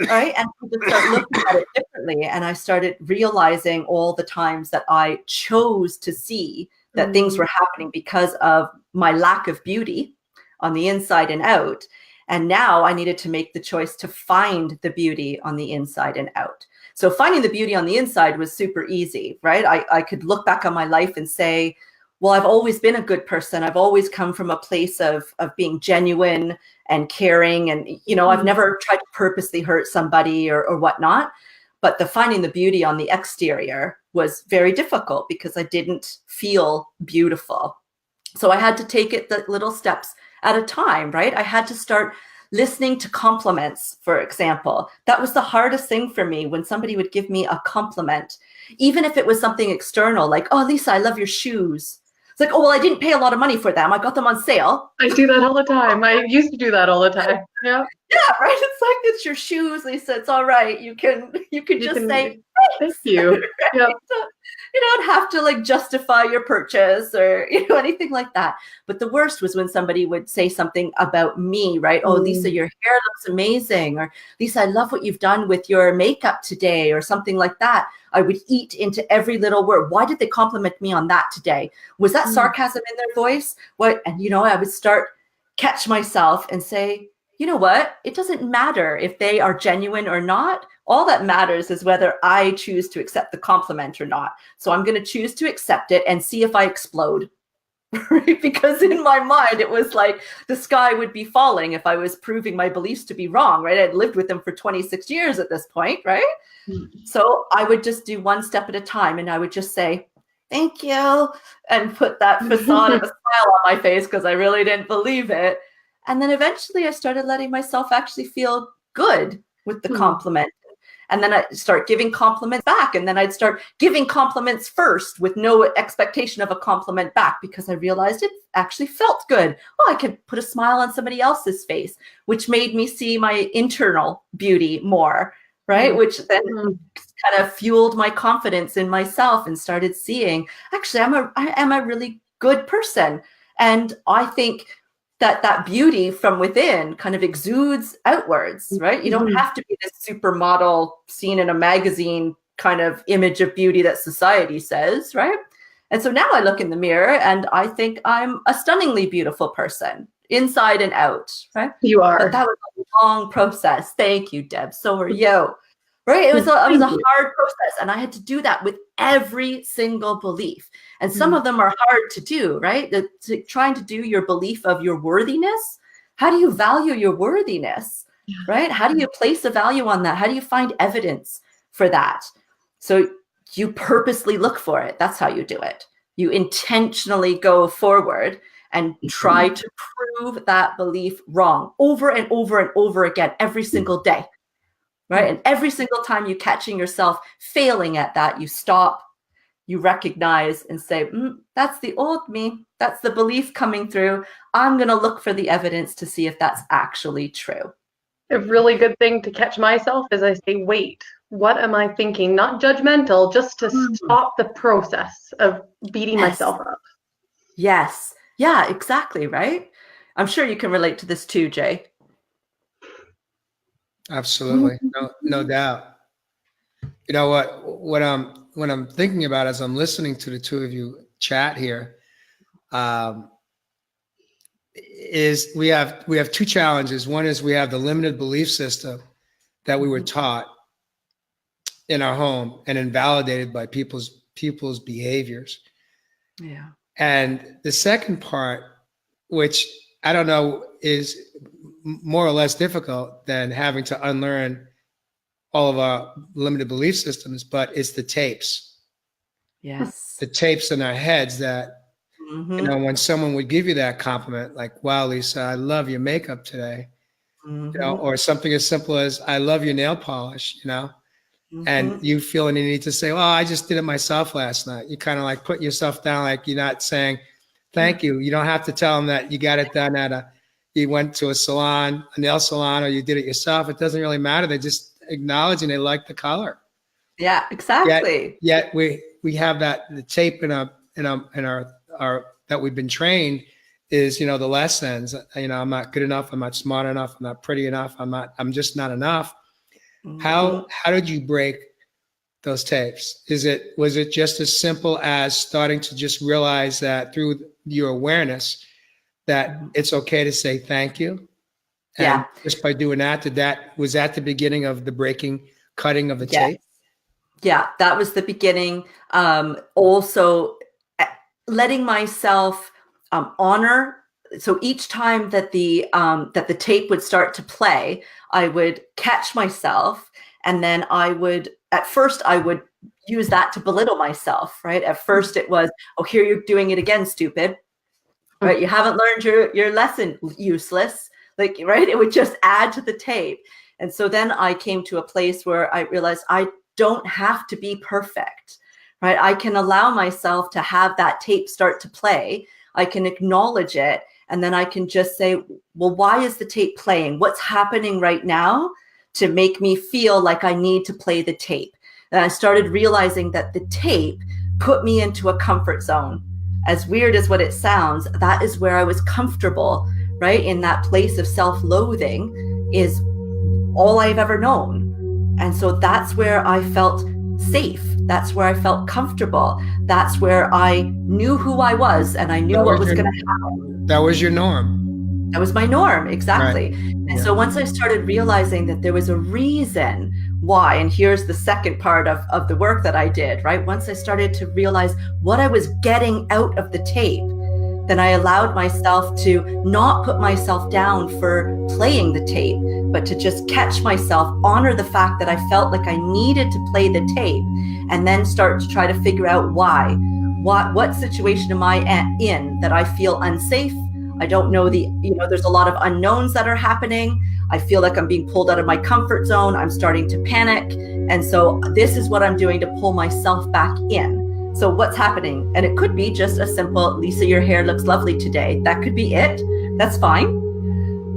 Right. And I just started looking at it differently. And I started realizing all the times that I chose to see that things were happening because of my lack of beauty on the inside and out. And now I needed to make the choice to find the beauty on the inside and out. So finding the beauty on the inside was super easy, right? I could look back on my life and say, well, I've always been a good person. I've always come from a place of being genuine and caring. And, you know, I've never tried to purposely hurt somebody or whatnot. But the finding the beauty on the exterior was very difficult because I didn't feel beautiful. So I had to take it the little steps at a time, right? I had to start listening to compliments, for example. That was the hardest thing for me, when somebody would give me a compliment, even if it was something external, like, oh, Lisa, I love your shoes. It's like, oh, well, I didn't pay a lot of money for them. I got them on sale. I do that all the time. I used to do that all the time. Yeah. Yeah, right. It's like, it's your shoes, Lisa. It's all right. You can just say, thank you. Yeah. You don't have to like justify your purchase or, you know, anything like that. But the worst was when somebody would say something about me, right? Oh, Lisa, your hair looks amazing. Or Lisa, I love what you've done with your makeup today, or something like that. I would eat into every little word. Why did they compliment me on that today? Was that sarcasm in their voice? What? And, you know, I would start catch myself and say, you know what? It doesn't matter if they are genuine or not. All that matters is whether I choose to accept the compliment or not. So I'm going to choose to accept it and see if I explode. Right? Because in my mind, it was like the sky would be falling if I was proving my beliefs to be wrong, right? I'd lived with them for 26 years at this point, right? So I would just do one step at a time, and I would just say, thank you, and put that facade of a smile on my face because I really didn't believe it. And then eventually I started letting myself actually feel good with the compliment. And then I start giving compliments back. And then I'd start giving compliments first with no expectation of a compliment back, because I realized it actually felt good. Oh, I could put a smile on somebody else's face, which made me see my internal beauty more, right? Which then kind of fueled my confidence in myself and started seeing, actually, I am a really good person. And I think that beauty from within kind of exudes outwards, right? You don't have to be this supermodel seen in a magazine kind of image of beauty that society says, right? And so now I look in the mirror and I think I'm a stunningly beautiful person, inside and out, right? You are. But that was a long process. Thank you, Deb. So are you. Right? It was a hard process, and I had to do that with every single belief. And some of them are hard to do, right? Trying to do your belief of your worthiness. How do you value your worthiness, right? How do you place a value on that? How do you find evidence for that? So you purposely look for it. That's how you do it. You intentionally go forward and try to prove that belief wrong over and over and over again every single day. Right? And every single time you're catching yourself failing at that, you stop, you recognize and say, that's the old me. That's the belief coming through. I'm going to look for the evidence to see if that's actually true. A really good thing to catch myself is I say, wait, what am I thinking? Not judgmental, just to stop the process of beating myself up. Yes. Yeah, exactly. Right. I'm sure you can relate to this too, Jay. Absolutely. No doubt. You know what I'm thinking about as I'm listening to the two of you chat here, is we have two challenges. One is we have the limited belief system that we were taught in our home and invalidated by people's behaviors. Yeah. And the second part, which I don't know is more or less difficult than having to unlearn all of our limited belief systems, but it's the tapes. Yes. The tapes in our heads that, you know, when someone would give you that compliment, like, wow, Lisa, I love your makeup today, you know, or something as simple as, I love your nail polish, you know, and you feel any need to say, well, I just did it myself last night. You kind of like put yourself down, like you're not saying, thank you. You don't have to tell them that you got it done you went to a salon, a nail salon, or you did it yourself. It doesn't really matter. They just acknowledging they like the color. Yeah, exactly. Yet we have the tape in our that we've been trained is, the lessons. I'm not good enough. I'm not smart enough. I'm not pretty enough. I'm just not enough. Mhm. How did you break those tapes? Was it just as simple as starting to just realize that through your awareness that it's okay to say thank you? And Yeah. just by doing that, was that the beginning of the cutting of the tape? Yeah, that was the beginning. Also, letting myself honor. So each time that the tape would start to play, I would catch myself, and then at first I would use that to belittle myself. Right. At first it was, oh, here you're doing it again, stupid. Right. You haven't learned your lesson, useless. Like, right. It would just add to the tape. And so then I came to a place where I realized I don't have to be perfect, right? I can allow myself to have that tape start to play. I can acknowledge it. And then I can just say, well, why is the tape playing? What's happening right now to make me feel like I need to play the tape? And I started realizing that the tape put me into a comfort zone. As weird as what it sounds, that is where I was comfortable, right? In that place of self-loathing is all I've ever known. And so that's where I felt safe. That's where I felt comfortable. That's where I knew who I was, and I knew what was going to happen. That was your norm. That was my norm, exactly. Right. And so once I started realizing that there was a reason why, and here's the second part of the work that I did, right? Once I started to realize what I was getting out of the tape, then I allowed myself to not put myself down for playing the tape, but to just catch myself, honor the fact that I felt like I needed to play the tape, and then start to try to figure out why. What situation am I in that I feel unsafe? I don't know there's a lot of unknowns that are happening. I feel like I'm being pulled out of my comfort zone. I'm starting to panic. And so this is what I'm doing to pull myself back in. So what's happening? And it could be just a simple, Lisa, your hair looks lovely today. That could be it. That's fine.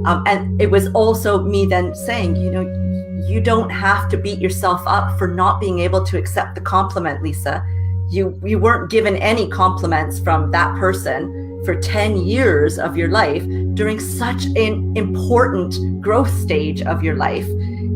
And it was also me then saying, you don't have to beat yourself up for not being able to accept the compliment, Lisa. You weren't given any compliments from that person for 10 years of your life during such an important growth stage of your life.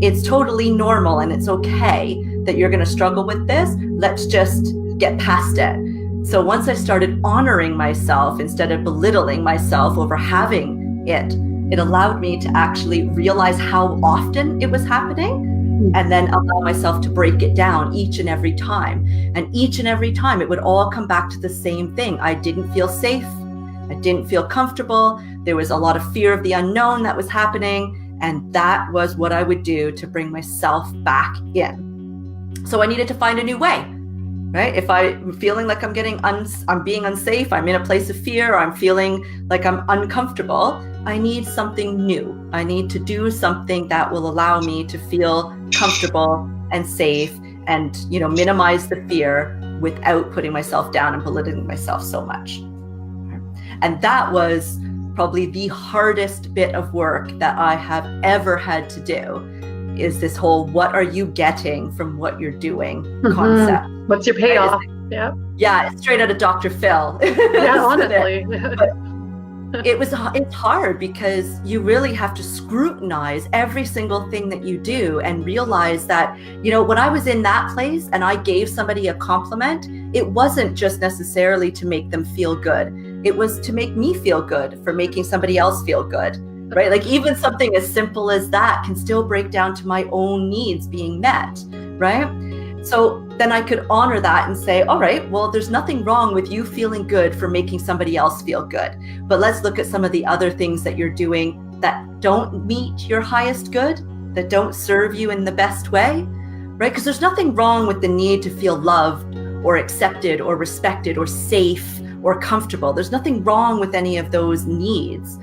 It's totally normal, and it's okay that you're going to struggle with this. Let's just get past it. So once I started honoring myself instead of belittling myself over having it allowed me to actually realize how often it was happening, and then allow myself to break it down each and every time. And each and every time it would all come back to the same thing. I didn't feel safe. I didn't feel comfortable. There was a lot of fear of the unknown that was happening. And that was what I would do to bring myself back in. So I needed to find a new way, right? If I'm feeling like I'm being unsafe, I'm in a place of fear, or I'm feeling like I'm uncomfortable, I need something new. I need to do something that will allow me to feel comfortable and safe and, minimize the fear without putting myself down and belittling myself so much. And that was probably the hardest bit of work that I have ever had to do, is this whole what are you getting from what you're doing concept. What's your payoff? Yeah, it's straight out of Dr. Phil. Yeah, honestly. It's hard because you really have to scrutinize every single thing that you do and realize that, when I was in that place and I gave somebody a compliment, it wasn't just necessarily to make them feel good. It was to make me feel good for making somebody else feel good, right? Like even something as simple as that can still break down to my own needs being met, right? So then I could honor that and say, all right, well, there's nothing wrong with you feeling good for making somebody else feel good. But let's look at some of the other things that you're doing that don't meet your highest good, that don't serve you in the best way, right? Because there's nothing wrong with the need to feel loved or accepted or respected or safe or comfortable. There's nothing wrong with any of those needs.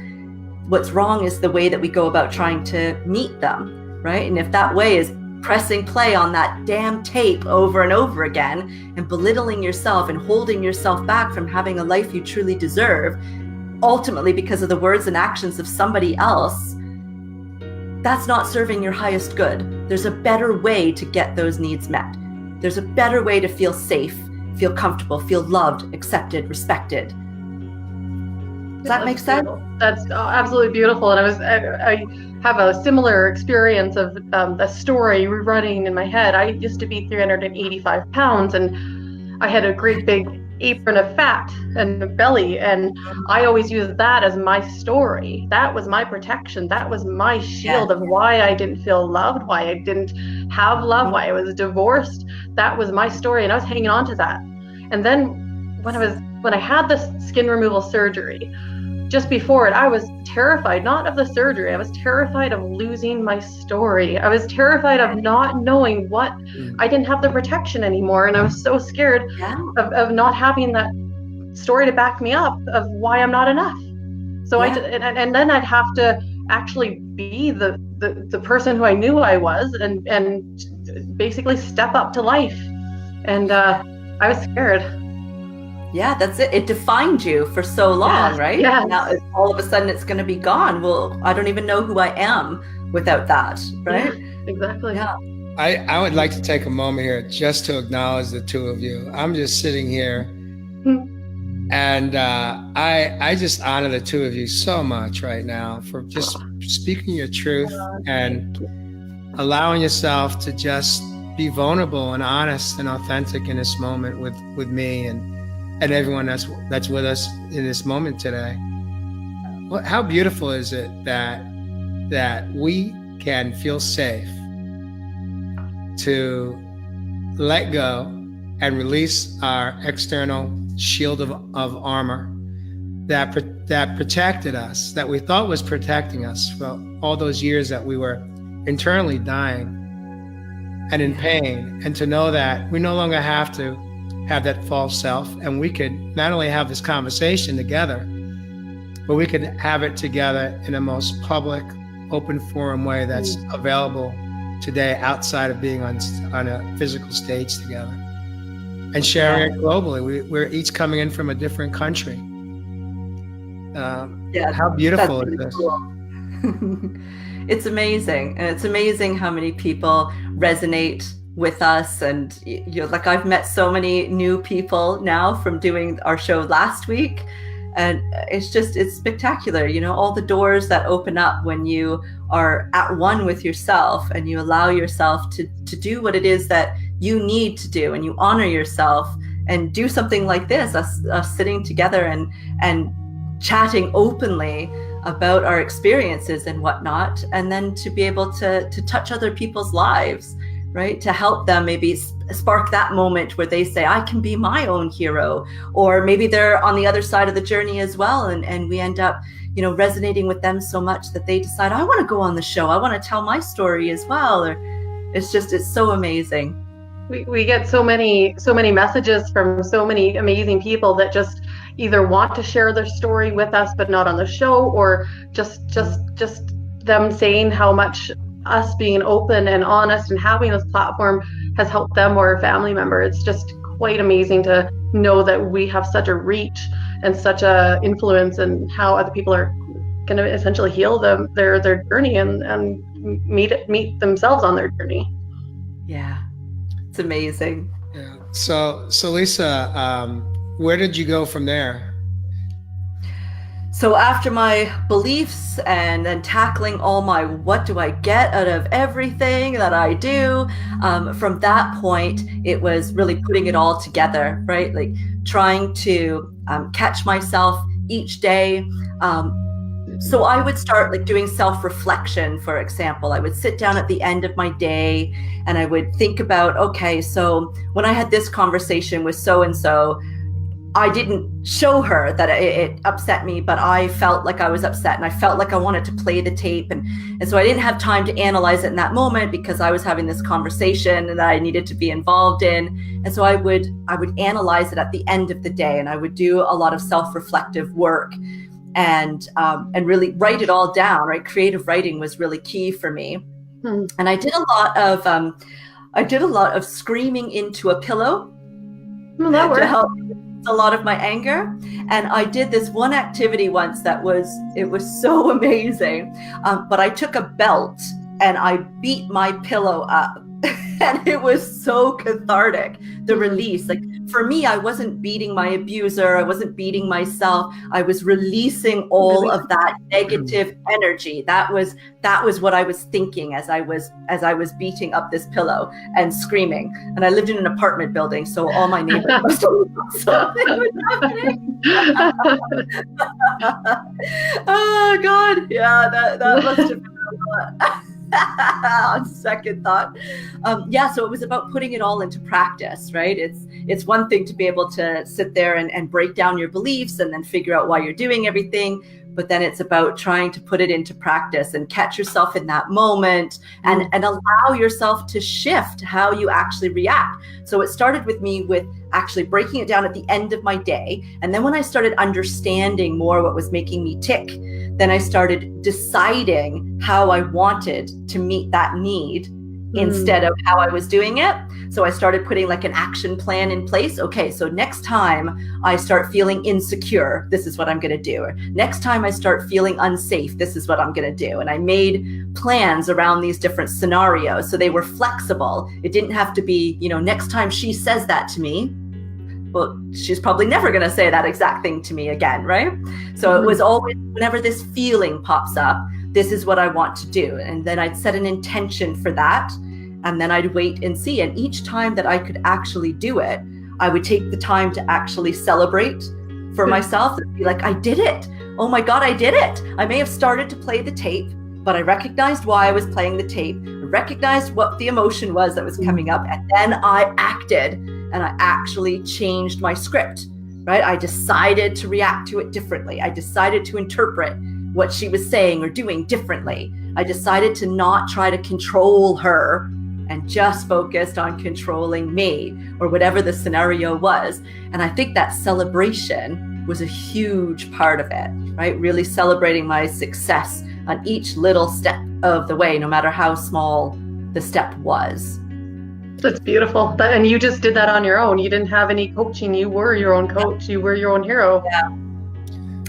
What's wrong is the way that we go about trying to meet them, right? And if that way is pressing play on that damn tape over and over again and belittling yourself and holding yourself back from having a life you truly deserve, ultimately because of the words and actions of somebody else, that's not serving your highest good. There's a better way to get those needs met. There's a better way to feel safe, feel comfortable, feel loved, accepted, respected. Does that make sense? That's absolutely beautiful. And I have a similar experience of a story running in my head. I used to be 385 pounds, and I had a great big apron of fat and a belly, and I always used that as my story. That was my protection. That was my shield of why I didn't feel loved, why I didn't have love, why I was divorced. That was my story, and I was hanging on to that. And then when I had the skin removal surgery, just before it, I was terrified, not of the surgery. I was terrified of losing my story. I was terrified of not knowing what, I didn't have the protection anymore. And I was so scared of not having that story to back me up of why I'm not enough. So and then I'd have to actually be the person who I knew I was and basically step up to life. And I was scared. Yeah, that's it. It defined you for so long, right? Yeah. Now all of a sudden it's going to be gone. Well, I don't even know who I am without that, right? Yeah, exactly. Yeah. I would like to take a moment here just to acknowledge the two of you. I'm just sitting here and I just honor the two of you so much right now for just speaking your truth and allowing yourself to just be vulnerable and honest and authentic in this moment with me and everyone that's with us in this moment today. How beautiful is it that we can feel safe to let go and release our external shield of armor that protected us, that we thought was protecting us for all those years that we were internally dying and in pain, and to know that we no longer have to have that false self, and we could not only have this conversation together, but we could have it together in a most public, open forum way that's available today outside of being on a physical stage together and sharing it globally. We're each coming in from a different country. How beautiful is this? Cool. It's amazing. And it's amazing how many people resonate with us, and like I've met so many new people now from doing our show last week, and it's spectacular, all the doors that open up when you are at one with yourself and you allow yourself to do what it is that you need to do, and you honor yourself and do something like this, us sitting together and chatting openly about our experiences and whatnot, and then to be able to touch other people's lives, right? To help them maybe spark that moment where they say, I can be my own hero, or maybe they're on the other side of the journey as well. And we end up, resonating with them so much that they decide, I want to go on the show. I want to tell my story as well. Or it's so amazing. We get so many messages from so many amazing people that just either want to share their story with us, but not on the show, or just them saying how much us being open and honest and having this platform has helped them or a family member. It's just quite amazing to know that we have such a reach and such a influence in how other people are going to essentially heal their journey and meet themselves on their journey. Yeah, it's amazing. Yeah. So Lisa, where did you go from there? So after my beliefs and then tackling all my, what do I get out of everything that I do? From that point, it was really putting it all together, right? Like trying to catch myself each day. So I would start like doing self-reflection, for example. I would sit down at the end of my day and I would think about, okay, so when I had this conversation with so-and-so, I didn't show her that it upset me, but I felt like I was upset and I felt like I wanted to play the tape. And so I didn't have time to analyze it in that moment because I was having this conversation that I needed to be involved in. And so I would analyze it at the end of the day, and I would do a lot of self-reflective work and really write it all down, right? Creative writing was really key for me. And I did a lot of screaming into a pillow to help a lot of my anger. And I did this one activity once it was so amazing. But I took a belt and I beat my pillow up. And it was so cathartic, the release. Like for me, I wasn't beating my abuser. I wasn't beating myself. I was releasing all of that negative energy. That was what I was thinking as I was beating up this pillow and screaming. And I lived in an apartment building, so all my neighbors must have thought something was happening. Oh God, yeah, that must have been a lot. On second thought. So it was about putting it all into practice, right? It's one thing to be able to sit there and break down your beliefs and then figure out why you're doing everything, but then it's about trying to put it into practice and catch yourself in that moment and allow yourself to shift how you actually react. So it started with me with actually breaking it down at the end of my day. And then when I started understanding more what was making me tick, then I started deciding how I wanted to meet that need instead of how I was doing it. So I started putting like an action plan in place. Okay, so next time I start feeling insecure, this is what I'm going to do. Or next time I start feeling unsafe, this is what I'm going to do. And I made plans around these different scenarios. So they were flexible. It didn't have to be, next time she says that to me, well, she's probably never going to say that exact thing to me again, right? So it was always, whenever this feeling pops up, this is what I want to do. And then I'd set an intention for that. And then I'd wait and see. And each time that I could actually do it, I would take the time to actually celebrate for myself and be like, I did it. Oh my God, I did it. I may have started to play the tape, but I recognized why I was playing the tape, I recognized what the emotion was that was coming up. And then I acted and I actually changed my script, right? I decided to react to it differently. I decided to interpret what she was saying or doing differently. I decided to not try to control her and just focused on controlling me or whatever the scenario was. And I think that celebration was a huge part of it, right? Really celebrating my success on each little step of the way, no matter how small the step was. That's beautiful. And you just did that on your own. You didn't have any coaching. You were your own coach. You were your own hero.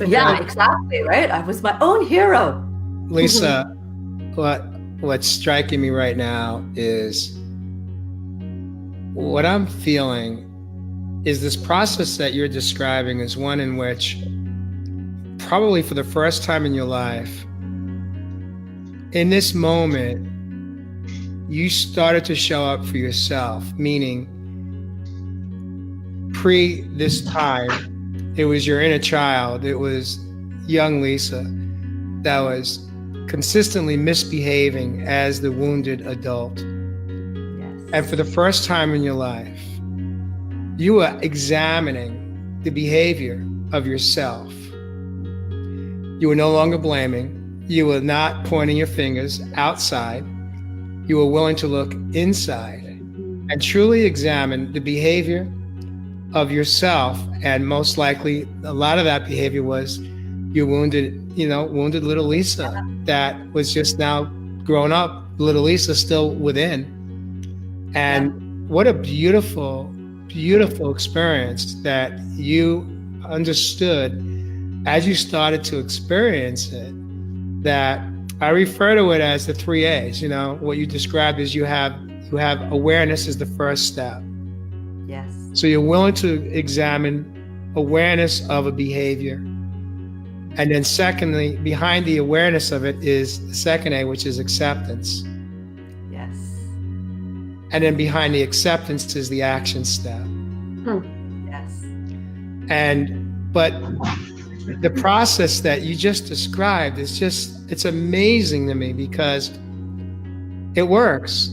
Yeah, exactly, right? I was my own hero. Lisa, what's striking me right now is what I'm feeling is this process that you're describing is one in which probably for the first time in your life, in this moment, you started to show up for yourself, meaning pre this time, it was your inner child, it was young Lisa that was consistently misbehaving as the wounded adult. Yes. And for the first time in your life, you were examining the behavior of yourself. You were no longer blaming. You were not pointing your fingers outside. You were willing to look inside and truly examine the behavior of yourself. And most likely, a lot of that behavior was your wounded little Lisa that was just now grown up, little Lisa still within. And what a beautiful, beautiful experience that you understood as you started to experience it, that I refer to it as the 3 A's. What you described is you have awareness is the first step. Yes. So you're willing to examine awareness of a behavior. And then secondly, behind the awareness of it is the second A, which is acceptance. Yes. And then behind the acceptance is the action step. Yes. But the process that you just described is it's amazing to me because it works.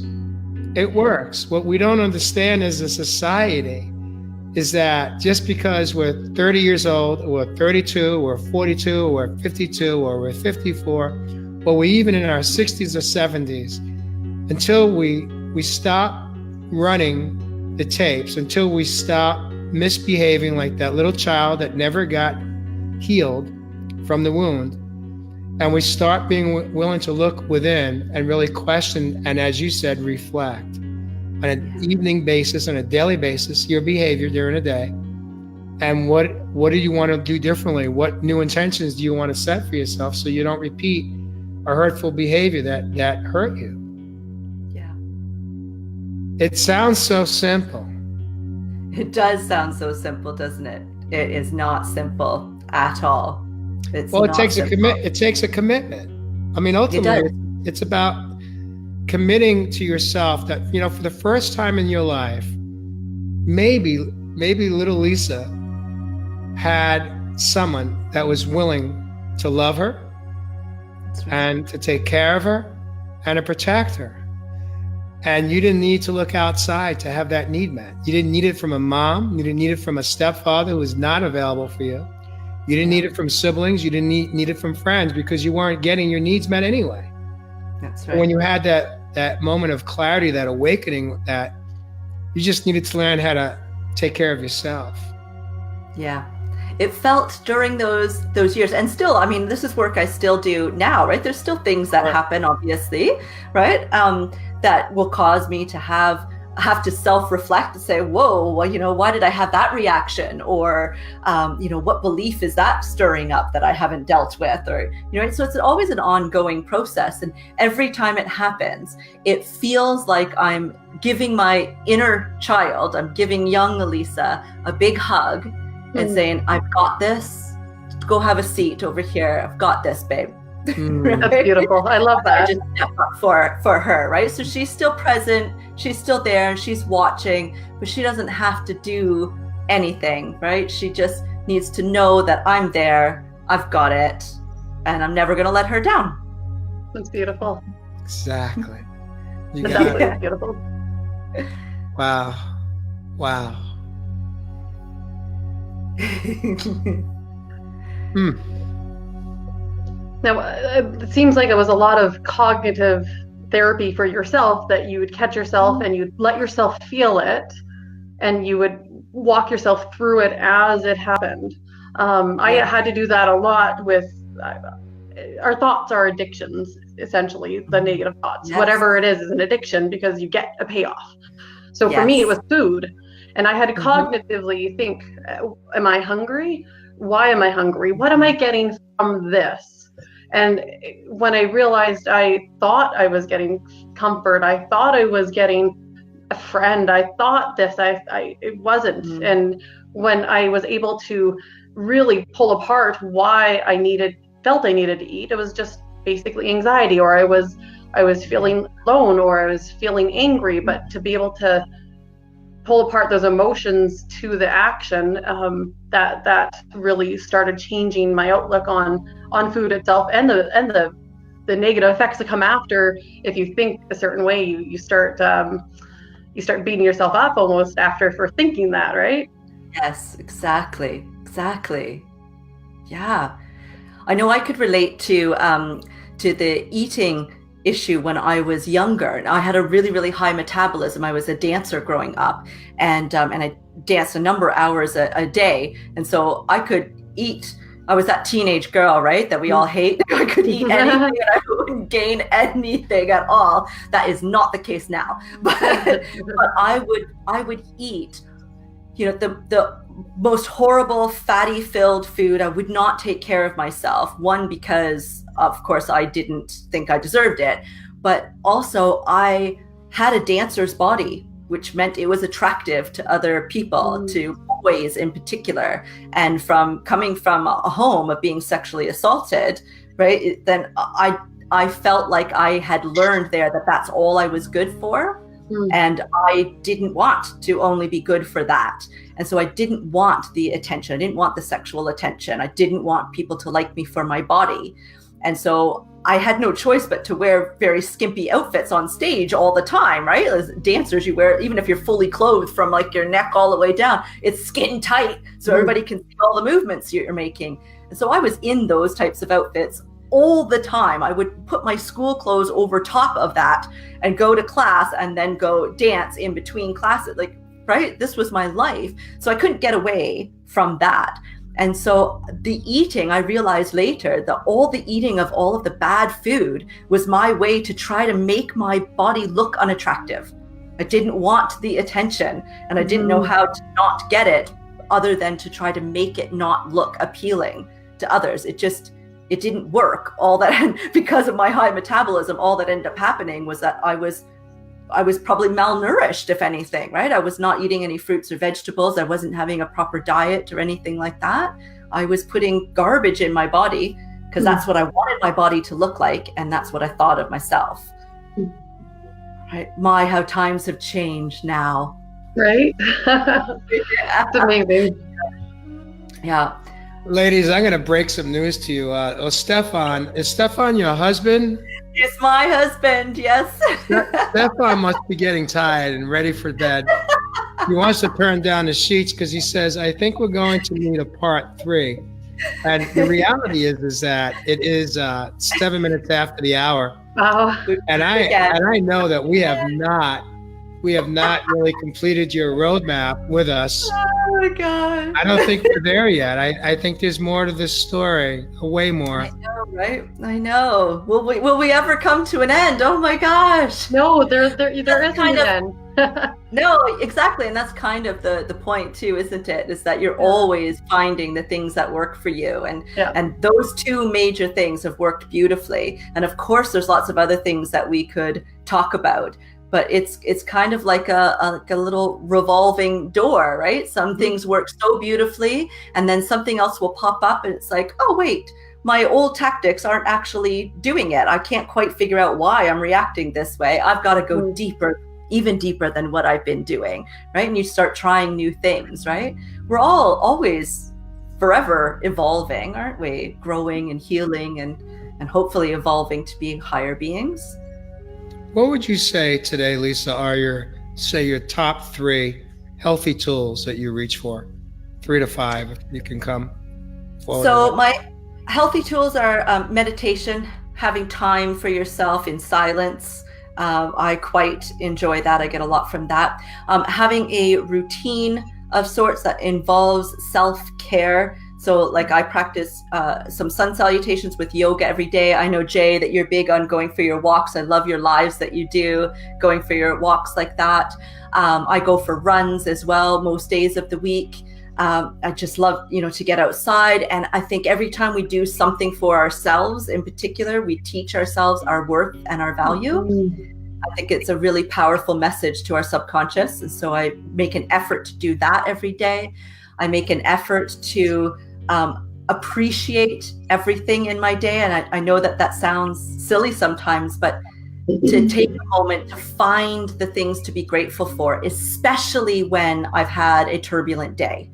It works. What we don't understand as a society is that just because we're 30 years old, or 32, or 42, or 52, or we're 54, or we're even in our 60s or 70s, until we stop running the tapes, until we stop misbehaving like that little child that never got healed from the wound, and we start being willing to look within and really question, and as you said, reflect on an evening basis, on a daily basis, your behavior during the day, and what do you want to do differently? What new intentions do you want to set for yourself so you don't repeat or hurtful behavior that hurt you. Yeah. It sounds so simple. It does sound so simple, doesn't it? It is not simple at all. It's Well, it not takes simple. it takes a commitment. I mean, ultimately, it's about committing to yourself that, for the first time in your life, maybe little Lisa had someone that was willing to love her That's right. and to take care of her and to protect her. And you didn't need to look outside to have that need met. You didn't need it from a mom. You didn't need it from a stepfather who was not available for you. You didn't need it from siblings. You didn't need it from friends, because you weren't getting your needs met anyway. That's right. When you had that moment of clarity, that awakening, that you just needed to learn how to take care of yourself. Yeah. It felt during those years, and still, I mean, this is work I still do now, right? There's still things that happen, obviously, right? That will cause me to have to self-reflect and say, whoa, well, why did I have that reaction? Or, what belief is that stirring up that I haven't dealt with? Or, so it's always an ongoing process. And every time it happens, it feels like I'm giving my inner child, I'm giving young Elisa a big hug and saying, I've got this. Go have a seat over here. I've got this, babe. That's beautiful. I love that. I just step up for her, right? So she's still present, she's still there, and she's watching, but she doesn't have to do anything, right? She just needs to know that I'm there, I've got it, and I'm never going to let her down. That's beautiful. Exactly. You That's got absolutely it. beautiful. Wow. Now, it seems like it was a lot of cognitive therapy for yourself, that you would catch yourself and you'd let yourself feel it, and you would walk yourself through it as it happened. I had to do that a lot with our thoughts are addictions, essentially, the negative thoughts. Yes. Whatever it is an addiction, because you get a payoff. So for me, it was food. And I had to cognitively think, am I hungry? Why am I hungry? What am I getting from this? And when I realized, I thought I was getting comfort, I thought I was getting a friend, I thought this, it wasn't. And when I was able to really pull apart why I felt I needed to eat, it was just basically anxiety, or I was feeling alone, or I was feeling angry. But to be able to pull apart those emotions to the action, that really started changing my outlook on food itself, and the negative effects that come after. If you think a certain way, you start beating yourself up almost after for thinking that, right? Yes, exactly. Yeah, I know I could relate to the eating issue when I was younger. I had a really, really high metabolism. I was a dancer growing up, and I danced a number of hours a day. And so I could eat. I was that teenage girl, right, that we all hate. I could eat anything and I wouldn't gain anything at all. That is not the case now. But I would eat, the most horrible fatty filled food. I would not take care of myself. One, because of course I didn't think I deserved it, but also I had a dancer's body, which meant it was attractive to other people, to boys in particular. And coming from a home of being sexually assaulted, right, then I felt like I had learned there that that's all I was good for. And I didn't want to only be good for that. And so I didn't want the attention. I didn't want the sexual attention. I didn't want people to like me for my body. And so I had no choice but to wear very skimpy outfits on stage all the time, right? As dancers, you wear, even if you're fully clothed from like your neck all the way down, it's skin tight. So everybody can see all the movements you're making. And so I was in those types of outfits all the time. I would put my school clothes over top of that and go to class and then go dance in between classes, right? This was my life. So I couldn't get away from that. And so the eating, I realized later that all the eating of all of the bad food was my way to try to make my body look unattractive. I didn't want the attention, and I didn't know how to not get it other than to try to make it not look appealing to others. it didn't work. All that, because of my high metabolism, all that ended up happening was that I was probably malnourished, if anything, right? I was not eating any fruits or vegetables. I wasn't having a proper diet or anything like that. I was putting garbage in my body because that's what I wanted my body to look like. And that's what I thought of myself. Right? My, how times have changed now. Right? Yeah. That's amazing. Yeah. Ladies, I'm going to break some news to you. Stefan, is Stefan your husband? It's my husband, yes. Stefan must be getting tired and ready for bed. He wants to turn down the sheets because he says, I think we're going to need a part 3. And the reality is that it is 7 minutes after the hour. Wow. And I know that we have not really completed your roadmap with us. Oh my God. I don't think we're there yet. I think there's more to this story, way more. I know, right? I know. Will we ever come to an end? Oh my gosh. No, there isn't an end. No, exactly. And that's kind of the point too, isn't it? Is that you're always finding the things that work for you. And those 2 major things have worked beautifully. And of course, there's lots of other things that we could talk about. But it's kind of like a little revolving door, right? Some things work so beautifully, and then something else will pop up, and it's like, oh wait, my old tactics aren't actually doing it. I can't quite figure out why I'm reacting this way. I've got to go deeper, even deeper than what I've been doing, right? And you start trying new things, right? We're all always forever evolving, aren't we? Growing and healing and hopefully evolving to being higher beings. What would you say today, Lisa, are your top 3 healthy tools that you reach for? 3 to 5, if you can come forward. So my healthy tools are meditation, having time for yourself in silence. I quite enjoy that. I get a lot from that. Having a routine of sorts that involves self-care. So like I practice some sun salutations with yoga every day. I know, Jay, that you're big on going for your walks. I love your lives that you do, going for your walks like that. I go for runs as well most days of the week. I just love, to get outside. And I think every time we do something for ourselves in particular, we teach ourselves our worth and our value. I think it's a really powerful message to our subconscious. And so I make an effort to do that every day. I make an effort to appreciate everything in my day. And I know that sounds silly sometimes, but to take a moment to find the things to be grateful for, especially when I've had a turbulent day,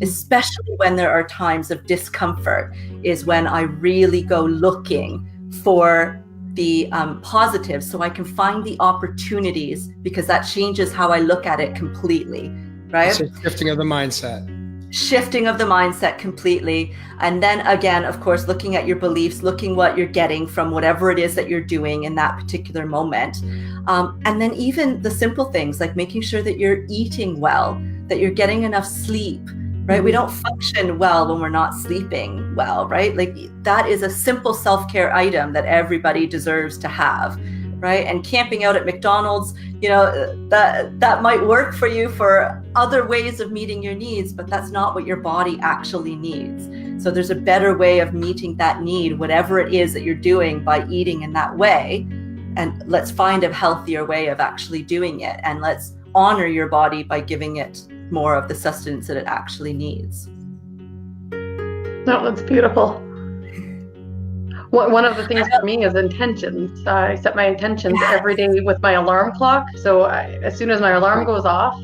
especially when there are times of discomfort, is when I really go looking for the positives so I can find the opportunities, because that changes how I look at it completely, right? It's a shifting of the mindset. Shifting of the mindset completely. And then again, of course, looking at your beliefs, looking what you're getting from whatever it is that you're doing in that particular moment. And then even the simple things like making sure that you're eating well, that you're getting enough sleep, right? We don't function well when we're not sleeping well, right? Like that is a simple self-care item that everybody deserves to have, right? And camping out at McDonald's, that might work for you for other ways of meeting your needs, but that's not what your body actually needs. So there's a better way of meeting that need, whatever it is that you're doing, by eating in that way. And let's find a healthier way of actually doing it. And let's honor your body by giving it more of the sustenance that it actually needs. No, that's beautiful. One of the things for me is intentions. I set my intentions every day with my alarm clock. So as soon as my alarm goes off,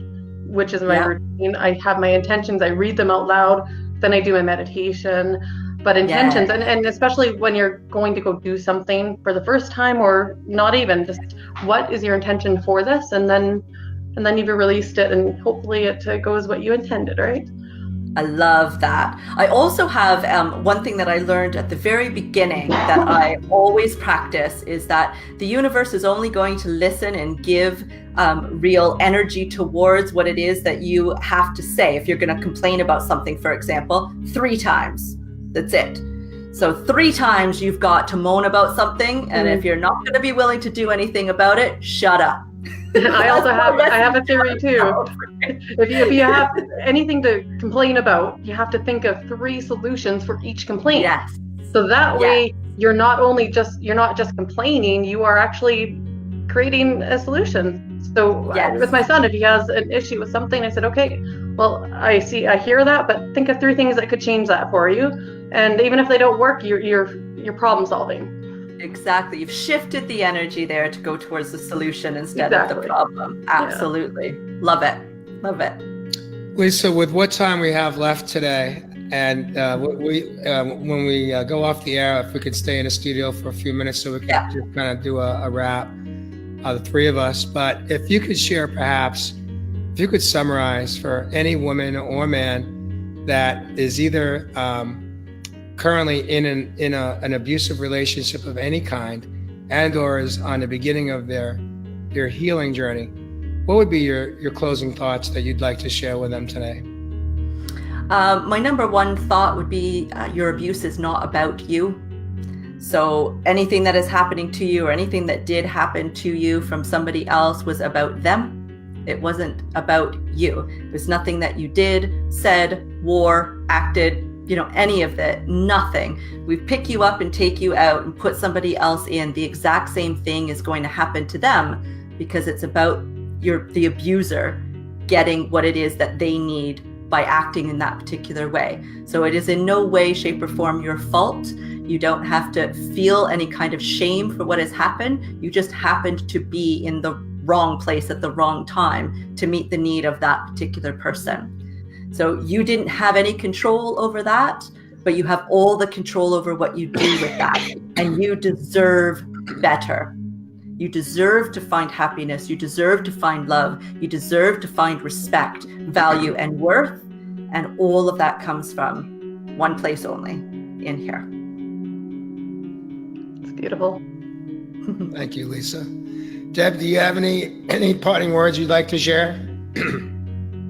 which is my routine, I have my intentions, I read them out loud, then I do my meditation. But intentions, and especially when you're going to go do something for the first time, or not even, just what is your intention for this? And then you've released it, and hopefully it goes what you intended, right? I love that. I also have one thing that I learned at the very beginning that I always practice is that the universe is only going to listen and give real energy towards what it is that you have to say. If you're going to complain about something, for example, 3 times, that's it. So 3 times you've got to moan about something. And if you're not going to be willing to do anything about it, shut up. I have a theory too. If you have anything to complain about, you have to think of 3 solutions for each complaint. Yes. So that way you're not just complaining, you are actually creating a solution. So with my son, if he has an issue with something, I said, okay, well, I hear that, but think of 3 things that could change that for you. And even if they don't work, you're problem solving. Exactly. You've shifted the energy there to go towards the solution instead of the problem. Absolutely. Yeah. Love it. Love it. Lisa, with what time we have left today, and when we go off the air, if we could stay in the studio for a few minutes so we can just kind of do a wrap, the 3 of us. But if you could share, perhaps, if you could summarize for any woman or man that is either currently in an abusive relationship of any kind, and or is on the beginning of their healing journey, what would be your closing thoughts that you'd like to share with them today? My number 1 thought would be your abuse is not about you. So anything that is happening to you or anything that did happen to you from somebody else was about them. It wasn't about you. There's nothing that you did, said, wore, acted, any of that, nothing. We pick you up and take you out and put somebody else in. The exact same thing is going to happen to them because it's about the abuser getting what it is that they need by acting in that particular way. So it is in no way, shape, or form your fault. You don't have to feel any kind of shame for what has happened. You just happened to be in the wrong place at the wrong time to meet the need of that particular person. So you didn't have any control over that, but you have all the control over what you do with that. And you deserve better. You deserve to find happiness. You deserve to find love. You deserve to find respect, value, and worth. And all of that comes from one place only, in here. It's beautiful. Thank you, Lisa. Deb, do you have any parting words you'd like to share?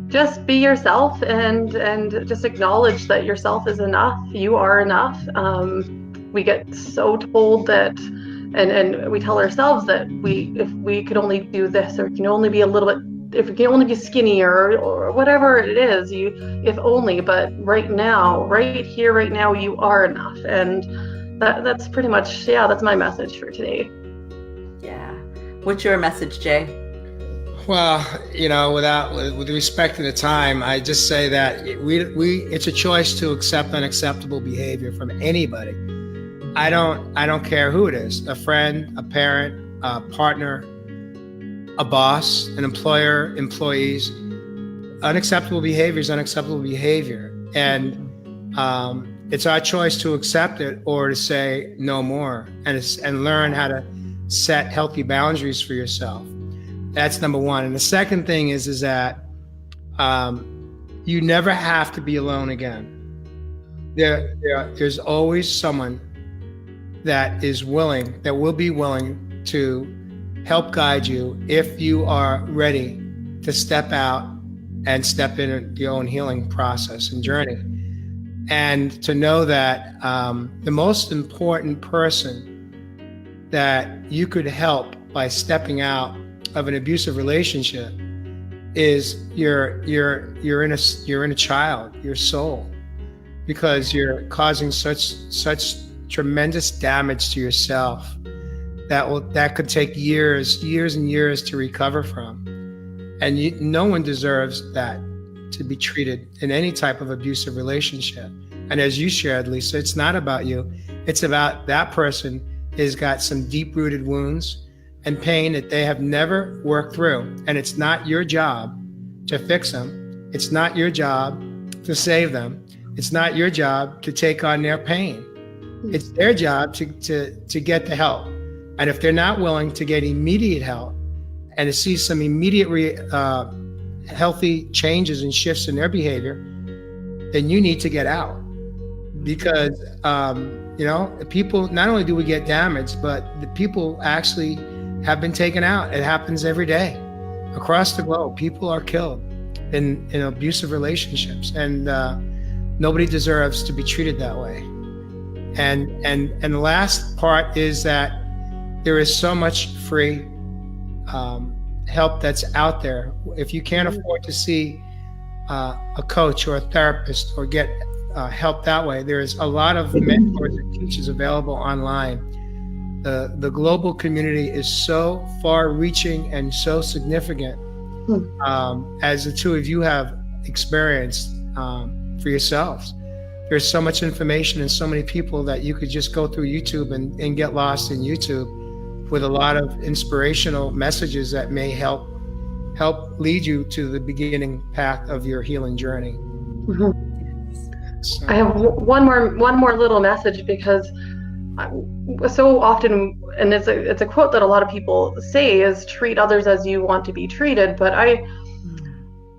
Just be yourself and just acknowledge that yourself is enough. You are enough. We get so told that, and we tell ourselves that if we could only do this, or can only be a little bit, if we can only be skinnier or whatever it is, if only. But right now, right here, right now, you are enough. And that's pretty much, that's my message for today. Yeah. What's your message, Jay? Well, with respect to the time, I just say that it's a choice to accept unacceptable behavior from anybody. I don't care who it is, a friend, a parent, a partner, a boss, an employer, employees. Unacceptable behavior is unacceptable behavior. And it's our choice to accept it or to say no more and learn how to set healthy boundaries for yourself. That's number 1. And the second thing is that you never have to be alone again. There's always someone that will be willing to help guide you if you are ready to step out and step in your own healing process and journey. And to know that the most important person that you could help by stepping out of an abusive relationship is you're in a child, your soul, because you're causing such tremendous damage to yourself that could take years and years to recover from. And no one deserves that, to be treated in any type of abusive relationship. And as you shared, Lisa, it's not about you. It's about that person has got some deep-rooted wounds and pain that they have never worked through. And it's not your job to fix them. It's not your job to save them. It's not your job to take on their pain. It's their job to get the help. And if they're not willing to get immediate help and to see some immediate healthy changes and shifts in their behavior, then you need to get out. Because people, not only do we get damaged, but the people actually have been taken out. It happens every day across the globe. People are killed in abusive relationships, and nobody deserves to be treated that way. And the last part is that there is so much free help that's out there. If you can't afford to see a coach or a therapist or get help that way. There's a lot of mentors and teachers available online. The global community is so far-reaching and so significant, as the two of you have experienced for yourselves. There's so much information and so many people that you could just go through YouTube and get lost in YouTube with a lot of inspirational messages that may help lead you to the beginning path of your healing journey. So. I have one more little message, because so often, and it's a quote that a lot of people say, is treat others as you want to be treated. But I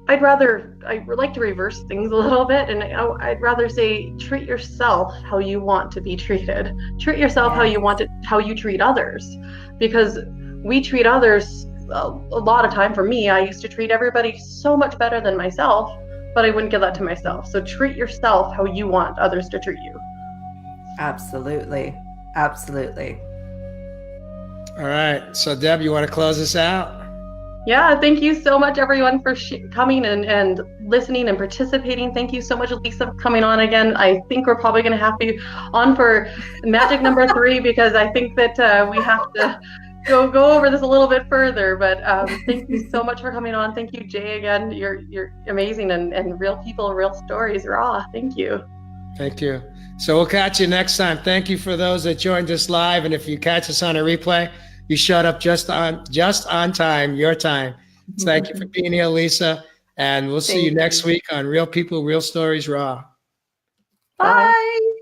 like to reverse things a little bit, and I'd rather say treat yourself how you want to be treated. Treat yourself how you treat others, because we treat others a lot of time. For me, I used to treat everybody so much better than myself, but I wouldn't give that to myself. So treat yourself how you want others to treat you. Absolutely. Absolutely. All right. So Deb, you want to close us out? Yeah, thank you so much, everyone, for coming and listening and participating. Thank you so much, Lisa, for coming on again. I think we're probably going to have you on for magic number 3, because I think that we have to go over this a little bit further. But thank you so much for coming on. Thank you, Jay, again. You're amazing, and real people, real stories, raw. Thank you. Thank you. So we'll catch you next time. Thank you for those that joined us live, and if you catch us on a replay, you showed up just on time, your time. So thank you for being here, Lisa. And we'll see you next week on Real People, Real Stories Raw. Bye.